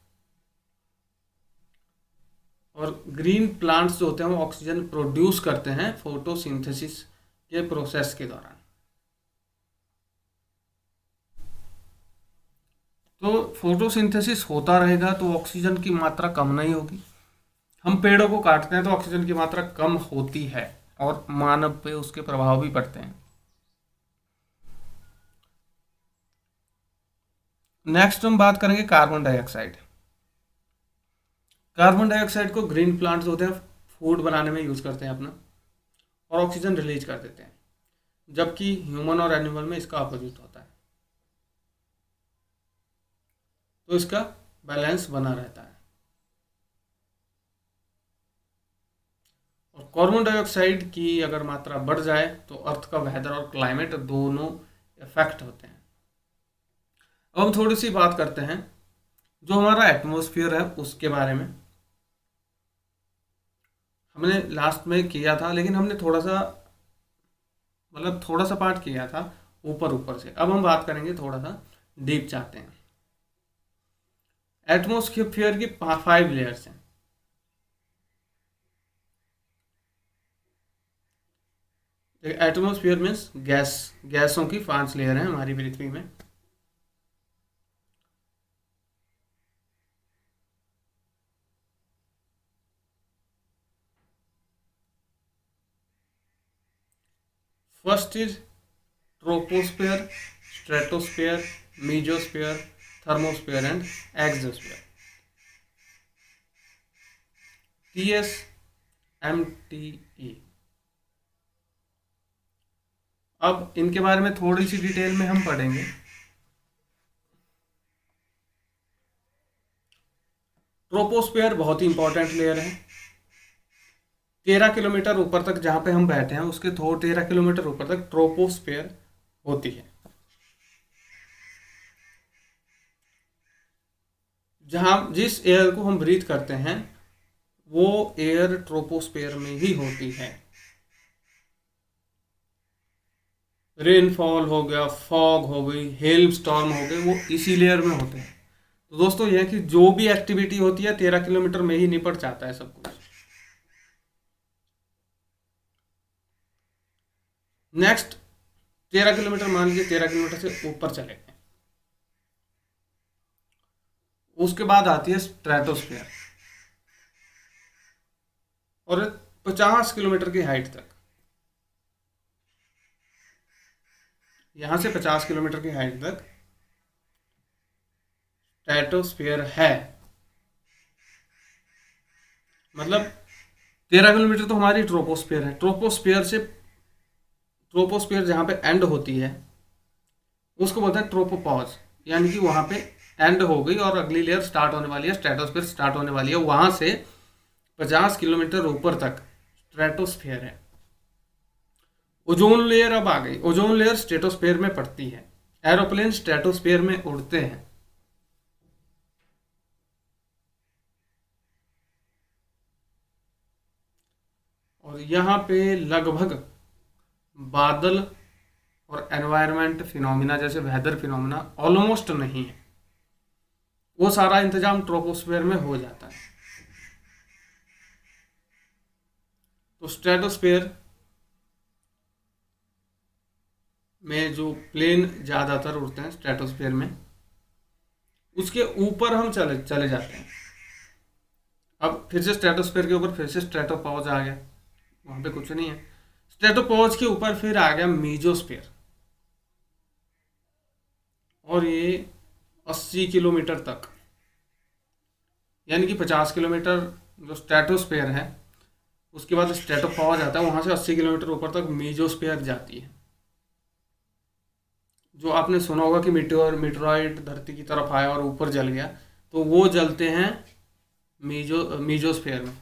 और ग्रीन प्लांट्स जो होते हैं वो ऑक्सीजन प्रोड्यूस करते हैं फोटोसिंथेसिस के प्रोसेस के दौरान। तो फोटोसिंथेसिस होता रहेगा तो ऑक्सीजन की मात्रा कम नहीं होगी। हम पेड़ों को काटते हैं तो ऑक्सीजन की मात्रा कम होती है और मानव पे उसके प्रभाव भी पड़ते हैं। नेक्स्ट हम बात करेंगे कार्बन डाइऑक्साइड। कार्बन डाइऑक्साइड को ग्रीन प्लांट्स होते हैं फूड बनाने में यूज करते हैं अपना, और ऑक्सीजन रिलीज कर देते हैं, जबकि ह्यूमन और एनिमल में इसका अपोजिट होता है। तो इसका बैलेंस बना रहता है। और कार्बन डाइऑक्साइड की अगर मात्रा बढ़ जाए तो अर्थ का वेदर और क्लाइमेट दोनों इफेक्ट होते हैं। अब हम थोड़ी सी बात करते हैं जो हमारा एटमॉस्फेयर है उसके बारे में। हमने लास्ट में किया था, लेकिन हमने थोड़ा सा पार्ट किया था ऊपर ऊपर से। अब हम बात करेंगे थोड़ा सा डीप चाहते हैं। एटमॉस्फेयर की 5 लेयर्स हैं। एटमॉस्फेयर मीन्स गैसों की 5 लेयर हैं हमारी पृथ्वी में। First is troposphere, stratosphere, mesosphere, thermosphere and exosphere. TSMTE। अब इनके बारे में थोड़ी सी डिटेल में हम पढ़ेंगे। ट्रोपोस्फेयर बहुत ही इंपॉर्टेंट लेयर है। 13 किलोमीटर ऊपर तक जहां पे हम बैठे हैं उसके 13 किलोमीटर ऊपर तक ट्रोपोस्फेयर होती है। जिस एयर को हम ब्रीथ करते हैं वो एयर ट्रोपोस्फेयर में ही होती है। रेनफॉल हो गया, फॉग हो गई, हेल स्टॉर्म हो गए, वो इसी लेयर में होते हैं। तो दोस्तों यह कि जो भी एक्टिविटी होती है 13 किलोमीटर में ही निपट जाता है सब कुछ। नेक्स्ट 13 किलोमीटर, मान लीजिए 13 किलोमीटर से ऊपर चले गए। उसके बाद आती है स्ट्रेटोस्फेयर, और 50 किलोमीटर की हाइट तक, यहां से 50 किलोमीटर की हाइट तक स्ट्रेटोस्फेयर है। मतलब 13 किलोमीटर तो हमारी ट्रोपोस्फेयर है। ट्रोपोस्फेयर जहां पे एंड होती है उसको बोलते हैं ट्रोपोपॉज, यानी कि वहां पे एंड हो गई और अगली लेयर स्टार्ट होने वाली है, स्ट्रेटोस्फेयर स्टार्ट होने वाली है। वहां से 50 किलोमीटर ऊपर तक स्ट्रेटोस्फेयर है। ओजोन लेयर अब आ गई। ओजोन लेयर स्ट्रेटोस्फेयर में पड़ती है। एरोप्लेन स्ट्रेटोस्फेयर में उड़ते हैं। और यहाँ पे लगभग बादल और एनवायरनमेंट फिनोमिना जैसे वेदर फिनोमिना ऑलमोस्ट नहीं है। वो सारा इंतजाम ट्रोपोस्फेयर में हो जाता है। तो स्ट्रेटोस्फेयर में जो प्लेन ज़्यादातर उड़ते हैं स्ट्रेटोस्फेयर में, उसके ऊपर हम चले चले जाते हैं। अब फिर से स्ट्रेटोस्फेयर के ऊपर फिर से स्ट्रेटोपॉज आ गया, वहाँ पे कुछ नहीं है। स्ट्रेटोपॉज के ऊपर फिर आ गया मीजोस्फेयर, और ये 80 किलोमीटर तक, यानी कि 50 किलोमीटर जो स्ट्रेटोस्फेयर है, उसके बाद स्ट्रेटोपॉज आता है, वहाँ से 80 किलोमीटर ऊपर तक मीजोस्फेयर जाती है। जो आपने सुना होगा कि मिटरॉइड धरती की तरफ आया और ऊपर जल गया, तो वो जलते हैं मीजोस्फेयर में।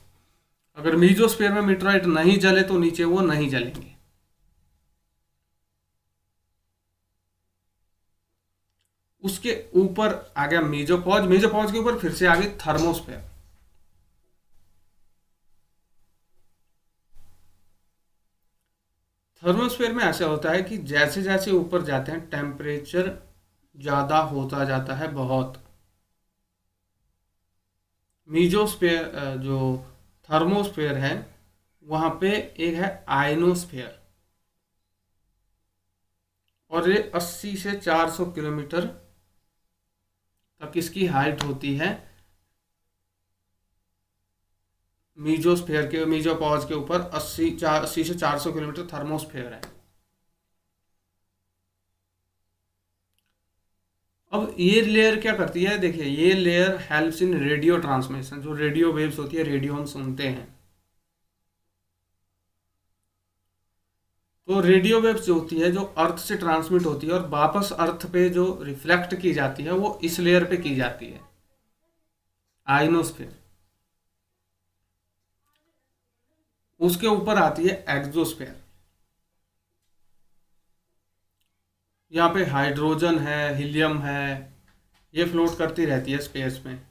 अगर मीजोस्फेयर में मिटरॉइड नहीं जले तो नीचे वो नहीं जलेंगे। उसके ऊपर आ गया मेजोपॉज। मेजोपॉज के ऊपर फिर से आ गई थर्मोस्फेयर। थर्मोस्फेयर में ऐसा होता है कि जैसे जैसे ऊपर जाते हैं टेम्परेचर ज़्यादा होता जाता है बहुत। मीजोस्फेयर जो थर्मोस्फेयर है, वहाँ पे एक है आयनोस्फेयर, और ये 80 से 400 किलोमीटर तक इसकी हाइट होती है। मीजोस्फेयर के मीजोपॉज के ऊपर 80 से 400 किलोमीटर थर्मोस्फेयर है। अब ये लेयर क्या करती है, देखिए ये layer helps in radio transmission. जो रेडियो वेव्स होती है, रेडियो हम सुनते हैं, तो रेडियो वेव्स जो होती है, जो अर्थ से ट्रांसमिट होती है और वापस अर्थ पे जो रिफ्लेक्ट की जाती है, वो इस लेयर पे की जाती है, आइनोस्फेयर। उसके ऊपर आती है एक्सोस्फेयर। यहाँ पे हाइड्रोजन है, हीलियम है, ये फ्लोट करती रहती है स्पेस में,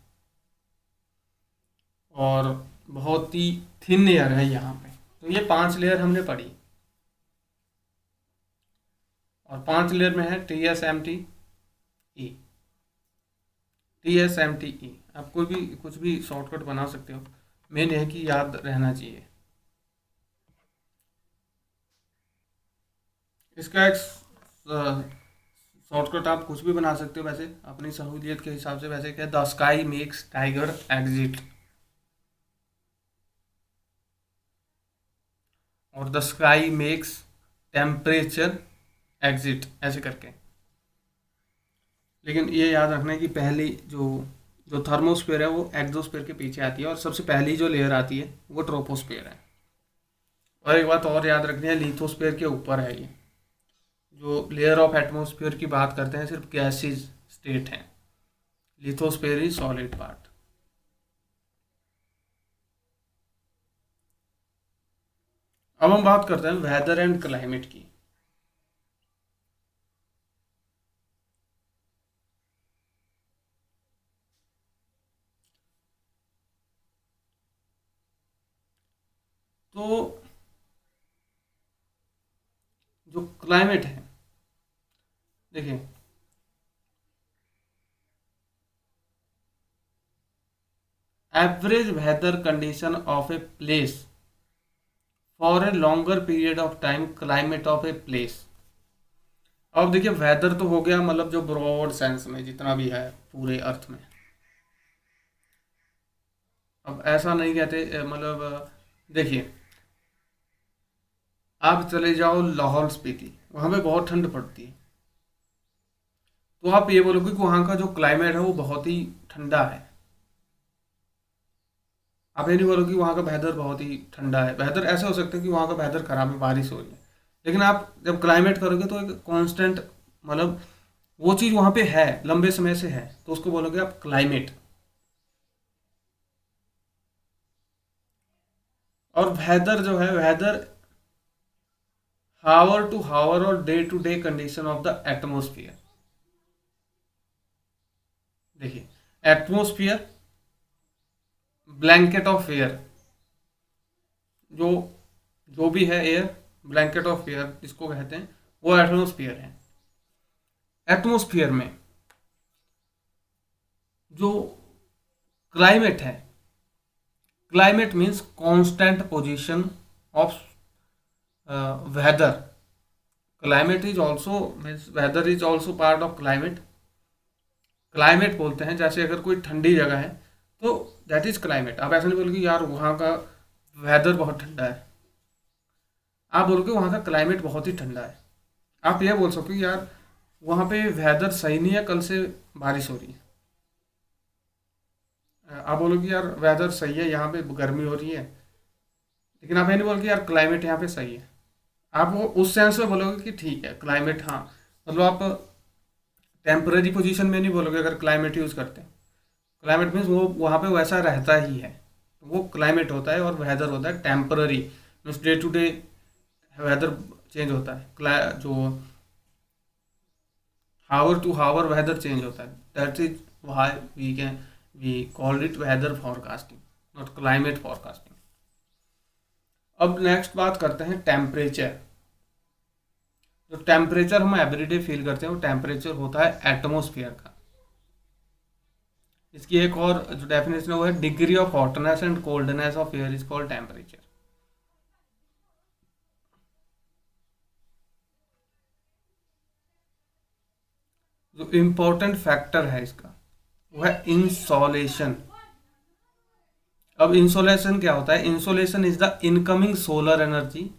और बहुत ही थिन लेयर है यहाँ पे। तो ये 5 लेयर हमने पढ़ी, और 5 लेयर में है TSMT E। TSMT E आप कोई भी कुछ भी शॉर्टकट बना सकते हो, मेन है कि याद रहना चाहिए। इसका एक शॉर्टकट आप कुछ भी बना सकते हो वैसे अपनी सहूलियत के हिसाब से। वैसे क्या, the sky makes tiger exit, और the sky makes temperature exit, ऐसे करके। लेकिन ये याद रखना है कि पहली जो जो थर्मोस्फेयर है वो एक्सोस्फेयर के पीछे आती है, और सबसे पहली जो लेयर आती है वो ट्रोपोस्फेयर है। और एक बात और याद रखनी है, लिथोस्फेयर के ऊपर है ये। जो लेयर ऑफ एटमोस्फेयर की बात करते हैं सिर्फ गैसेज स्टेट है, लिथोस्फेयर इज सॉलिड पार्ट। अब हम बात करते हैं वेदर एंड क्लाइमेट की। तो जो क्लाइमेट है, देखिए average weather condition of a place for a longer period of time, climate of a place. अब देखिए वेदर तो हो गया मतलब जो ब्रॉड सेंस में जितना भी है पूरे अर्थ में। अब ऐसा नहीं कहते मतलब देखिए, आप चले जाओ लाहौल स्पीति, वहाँ पे बहुत ठंड पड़ती है, तो आप ये बोलोगे कि वहाँ का जो क्लाइमेट है वो बहुत ही ठंडा है। आप ये नहीं बोलोगे कि वहाँ का वेदर बहुत ही ठंडा है। वेदर ऐसा हो सकता है कि वहाँ का वेदर खराब है, बारिश हो रही है, लेकिन आप जब क्लाइमेट करोगे तो एक कांस्टेंट मतलब वो चीज़ वहाँ पे है, लंबे समय से है, तो उसको बोलोगे आप क्लाइमेट। और वेदर जो है, वेदर हावर टू हावर और day to day condition of the atmosphere. देखिए, एटमोस्फियर ब्लैंकेट ऑफ एयर, जो जो भी है एयर, ब्लैंकेट ऑफ एयर जिसको कहते हैं, वो एटमोस्फियर है। एटमोस्फियर में जो क्लाइमेट है, climate means constant position of weather. Climate is also means weather is also part of climate. Climate बोलते हैं जैसे अगर कोई ठंडी जगह है तो दैट इज क्लाइमेट। आप ऐसा नहीं बोलोगे यार वहाँ का वेदर बहुत ठंडा है, आप बोलोगे वहाँ का क्लाइमेट बहुत ही ठंडा है। आप ये बोल सकते हो यार वहाँ पे वेदर सही नहीं है, कल से बारिश हो रही है। आप बोलोगे यार वेदर सही है, यहाँ पे गर्मी हो रही है, लेकिन आप ये नहीं बोलोगे यार क्लाइमेट यहाँ पे सही है। आप वो उस सेंस में बोलोगे कि ठीक है क्लाइमेट, हाँ मतलब आप टेम्पररी पोजीशन में नहीं बोलोगे अगर क्लाइमेट यूज़ करते हैं। क्लाइमेट मीन्स वो वहाँ पे वैसा रहता ही है, वो क्लाइमेट होता है। और वेदर होता है temporary, means day to day weather change होता है। जो hour to hour weather change होता है, that is why we called it weather forecasting, not climate forecasting. अब नेक्स्ट बात करते हैं टेम्परेचर। जो टेम्परेचर हम एवरीडे फील करते हैं वो टेम्परेचर होता है एटमोसफियर का। इसकी एक और जो डेफिनेशन है वो है degree of hotness and coldness of air is called temperature. जो इम्पोर्टेंट फैक्टर है इसका वो है इंसोलेशन। अब इंसोलेशन क्या होता है? Insolation is the incoming solar energy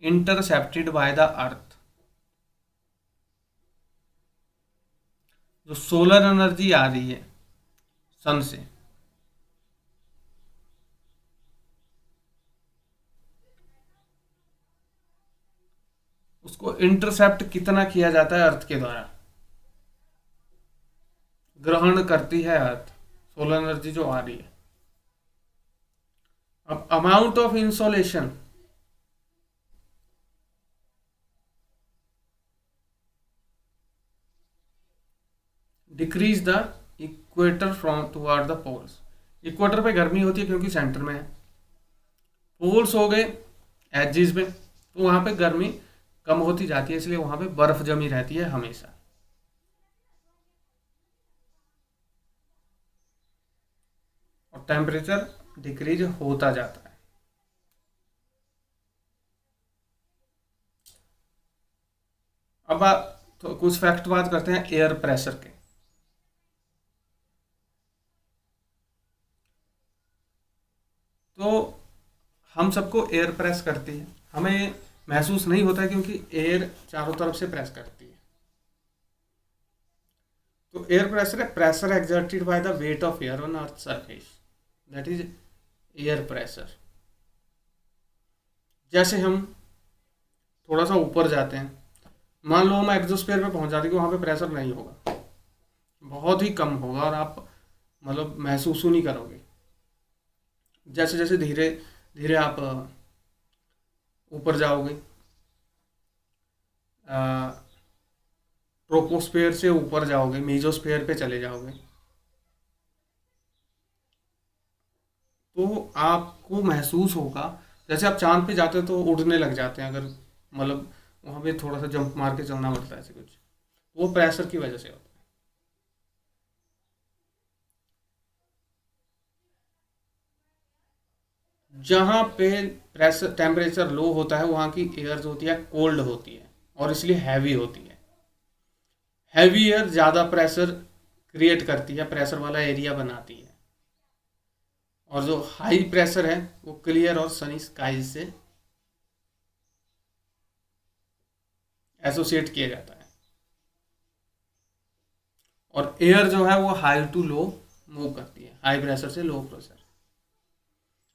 intercepted by the earth. जो सोलर एनर्जी आ रही है सन से, उसको इंटरसेप्ट कितना किया जाता है अर्थ के द्वारा, ग्रहण करती है अर्थ सोलर एनर्जी जो आ रही है। अब amount of insolation decrease the equator from toward the poles. Equator पे गर्मी होती है क्योंकि सेंटर में है। पोल्स हो गए एजिस में, तो वहां पे गर्मी कम होती जाती है, इसलिए वहां पे बर्फ जमी रहती है हमेशा। और टेम्परेचर डिक्रीज होता जाता है। अब तो कुछ फैक्ट बात करते हैं एयर प्रेशर के। तो हम सबको एयर प्रेस करती है, हमें महसूस नहीं होता है क्योंकि एयर चारों तरफ से प्रेस करती है। तो एयर प्रेशर है pressure exerted by the weight of air on earth surface, that is air pressure. जैसे हम थोड़ा सा ऊपर जाते हैं, मान लो हम एग्जोस्फीयर पे पहुंच जाते हैं, वहां पे प्रेशर नहीं होगा, बहुत ही कम होगा और आप मतलब महसूस ही नहीं करोगे। जैसे जैसे धीरे धीरे आप ऊपर जाओगे, ट्रोपोस्फेयर से ऊपर जाओगे, मीजोस्फेयर पे चले जाओगे, तो आपको महसूस होगा जैसे आप चांद पे जाते हो तो उड़ने लग जाते हैं, अगर मतलब वहाँ पे थोड़ा सा जंप मार के चलना पड़ता है ऐसे कुछ, वो प्रेशर की वजह से होता है। जहाँ पे प्रेशर टेम्परेचर लो होता है वहाँ की एयर जो होती है कोल्ड होती है, और इसलिए हैवी होती है। हैवी एयर ज़्यादा प्रेशर क्रिएट करती है, प्रेशर वाला एरिया बनाती है, और जो हाई प्रेशर है वो क्लियर और सनी स्काई से एसोसिएट किया जाता है। और एयर जो है वो हाई टू लो मूव करती है, हाई प्रेशर से लो प्रेशर।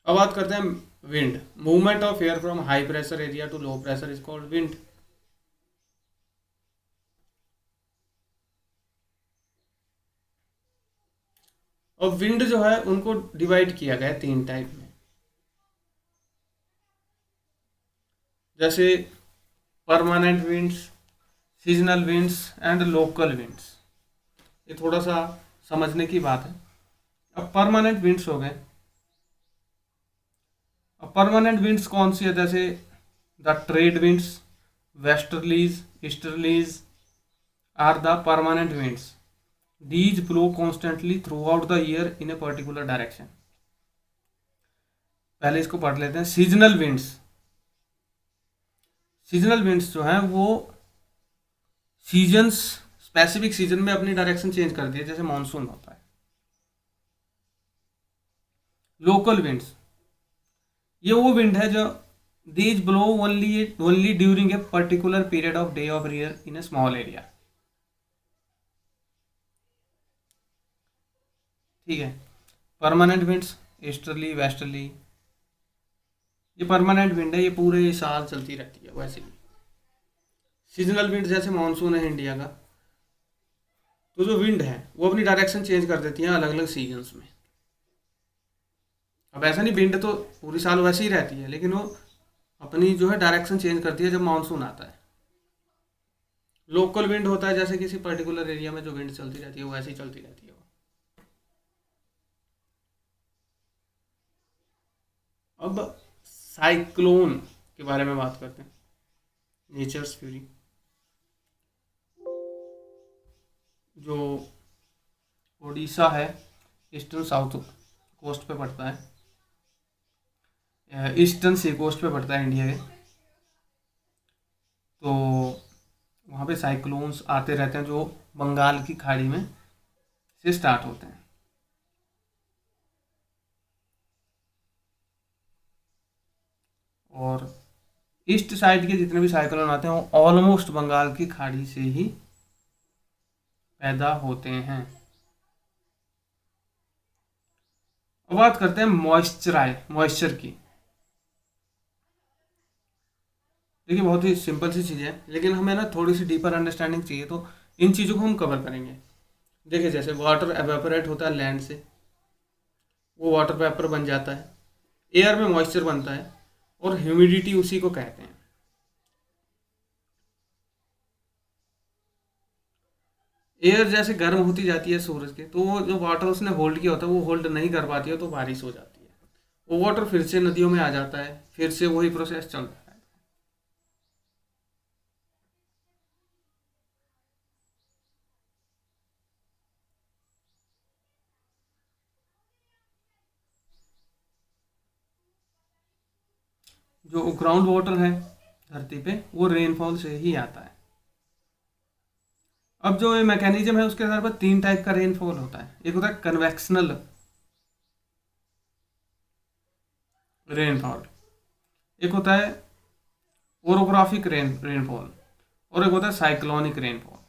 अब बात करते हैं wind. Movement of air from high pressure area to low pressure is called wind. और विंड जो है उनको डिवाइड किया गया है 3 टाइप में। जैसे permanent winds, seasonal winds and local winds. ये थोड़ा सा समझने की बात है। अब परमानेंट विंड्स हो गए। अब परमानेंट विंड्स कौन सी है? जैसे the trade winds, westerlies, easterlies are the permanent winds. These blow constantly throughout the year in a particular direction. पहले इसको पढ़ लेते हैं। Seasonal winds. सीजनल विंड्स जो हैं वो सीजन्स, स्पेसिफिक सीजन में अपनी डायरेक्शन चेंज करती है, जैसे मानसून होता है। लोकल विंड्स, ये वो विंड है जो these blow only during a particular period of day of year in A small area. ठीक है। परमानेंट विंड्स, ईस्टर्ली, वेस्टर्ली, ये परमानेंट विंड है, ये पूरे साल चलती रहती है। वैसे ही सीजनल विंड जैसे मानसून है इंडिया का, तो जो विंड है वो अपनी डायरेक्शन चेंज कर देती है अलग अलग सीजन्स में। अब ऐसा नहीं, विंड तो पूरी साल वैसे ही रहती है, लेकिन वो अपनी जो है डायरेक्शन चेंज करती है जब मानसून आता है। लोकल विंड होता है जैसे किसी पर्टिकुलर एरिया में जो विंड चलती रहती है वो ऐसे ही चलती रहती है। अब साइक्लोन के बारे में बात करते हैं। नेचर्स फ्यूरी, जो उड़ीसा है, ईस्टर्न साउथ कोस्ट पे पड़ता है, ईस्टर्न सी कोस्ट पे पड़ता है इंडिया के। तो वहाँ पे साइक्लोन्स आते रहते हैं जो बंगाल की खाड़ी में से स्टार्ट होते हैं। और ईस्ट साइड के जितने भी साइक्लोन आते हैं वो ऑलमोस्ट बंगाल की खाड़ी से ही पैदा होते हैं। अब बात करते हैं मॉइस्चर की। देखिए बहुत ही सिंपल सी चीज़ है, लेकिन हमें ना थोड़ी सी डीपर अंडरस्टैंडिंग चाहिए, तो इन चीज़ों को हम कवर करेंगे। देखिए जैसे वाटर एवेपोरेट होता है लैंड से, वो वाटर वेपर बन जाता है, एयर में मॉइस्चर बनता है, और ह्यूमिडिटी उसी को कहते हैं। एयर जैसे गर्म होती जाती है सूरज के, तो वो जो वाटर उसने होल्ड किया होता है वो होल्ड नहीं कर पाती है, तो बारिश हो जाती है। वो वाटर फिर से नदियों में आ जाता है, फिर से वही प्रोसेस चलता है। जो ग्राउंड वाटर है धरती पे वो रेनफॉल से ही आता है। अब जो ये मैकेनिज्म है उसके आधार पर 3 टाइप का रेनफॉल होता है। एक होता है कन्वेक्शनल रेनफॉल, एक होता है ओरोग्राफिक रेनफॉल, और एक होता है साइक्लोनिक रेनफॉल।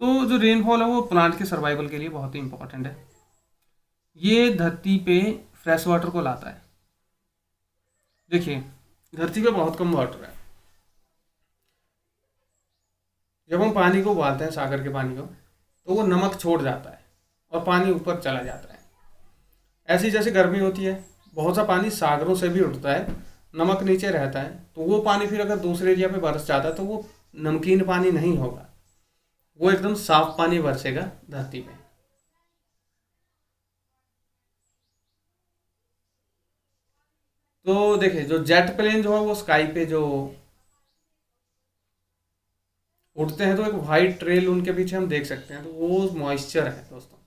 तो जो रेनफॉल है वो प्लांट के सर्वाइवल के लिए बहुत ही इंपॉर्टेंट है। ये धरती पे फ्रेश वाटर को लाता है। देखिए धरती पे बहुत कम वाटर है। जब हम पानी को उबालते हैं, सागर के पानी को, तो वो नमक छोड़ जाता है और पानी ऊपर चला जाता है। ऐसी जैसे गर्मी होती है, बहुत सा पानी सागरों से भी उठता है, नमक नीचे रहता है, तो वो पानी फिर अगर दूसरे एरिया पे बरस जाता है तो वो नमकीन पानी नहीं होगा, वो एकदम साफ पानी बरसेगा धरती पे। तो देखिए जो जेट प्लेन जो है वो स्काई पे जो उड़ते हैं, तो एक वाइट ट्रेल उनके पीछे हम देख सकते हैं, तो वो मॉइस्चर है दोस्तों।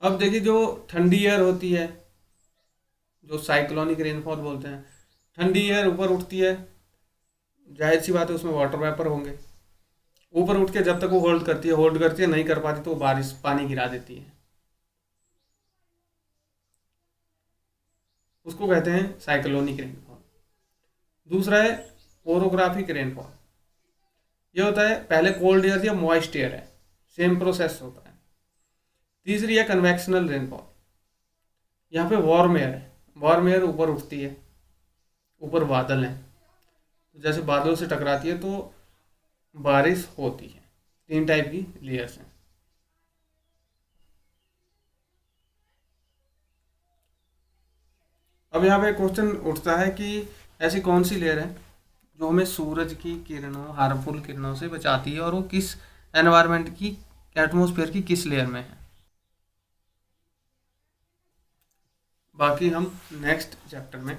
अब देखिए जो ठंडी एयर होती है, जो साइक्लोनिक रेनफॉल बोलते हैं, ठंडी एयर ऊपर उठती है, जाहिर सी बात है उसमें वाटर वेपर होंगे। ऊपर उठ के जब तक वो होल्ड करती है, नहीं कर पाती तो वो बारिश पानी गिरा देती है, उसको कहते हैं साइक्लोनिक रेनफॉल। दूसरा है ओरोग्राफिक रेनफॉल। ये होता है पहले कोल्ड एयर या मॉइस्ट एयर है, सेम प्रोसेस होता है। तीसरी है कन्वेक्शनल रेनफॉल। यहाँ पे वार्म एयर है, वार्म एयर ऊपर उठती है, ऊपर बादल हैं, तो जैसे बादलों से टकराती है तो बारिश होती है। तीन टाइप की लेयर्स हैं। अब यहाँ पे क्वेश्चन उठता है कि ऐसी कौन सी लेयर है जो हमें सूरज की किरणों, हार्मफुल किरणों से बचाती है, और वो किस एनवायरनमेंट की, एटमॉस्फेयर की किस लेयर में है। बाकी हम नेक्स्ट चैप्टर में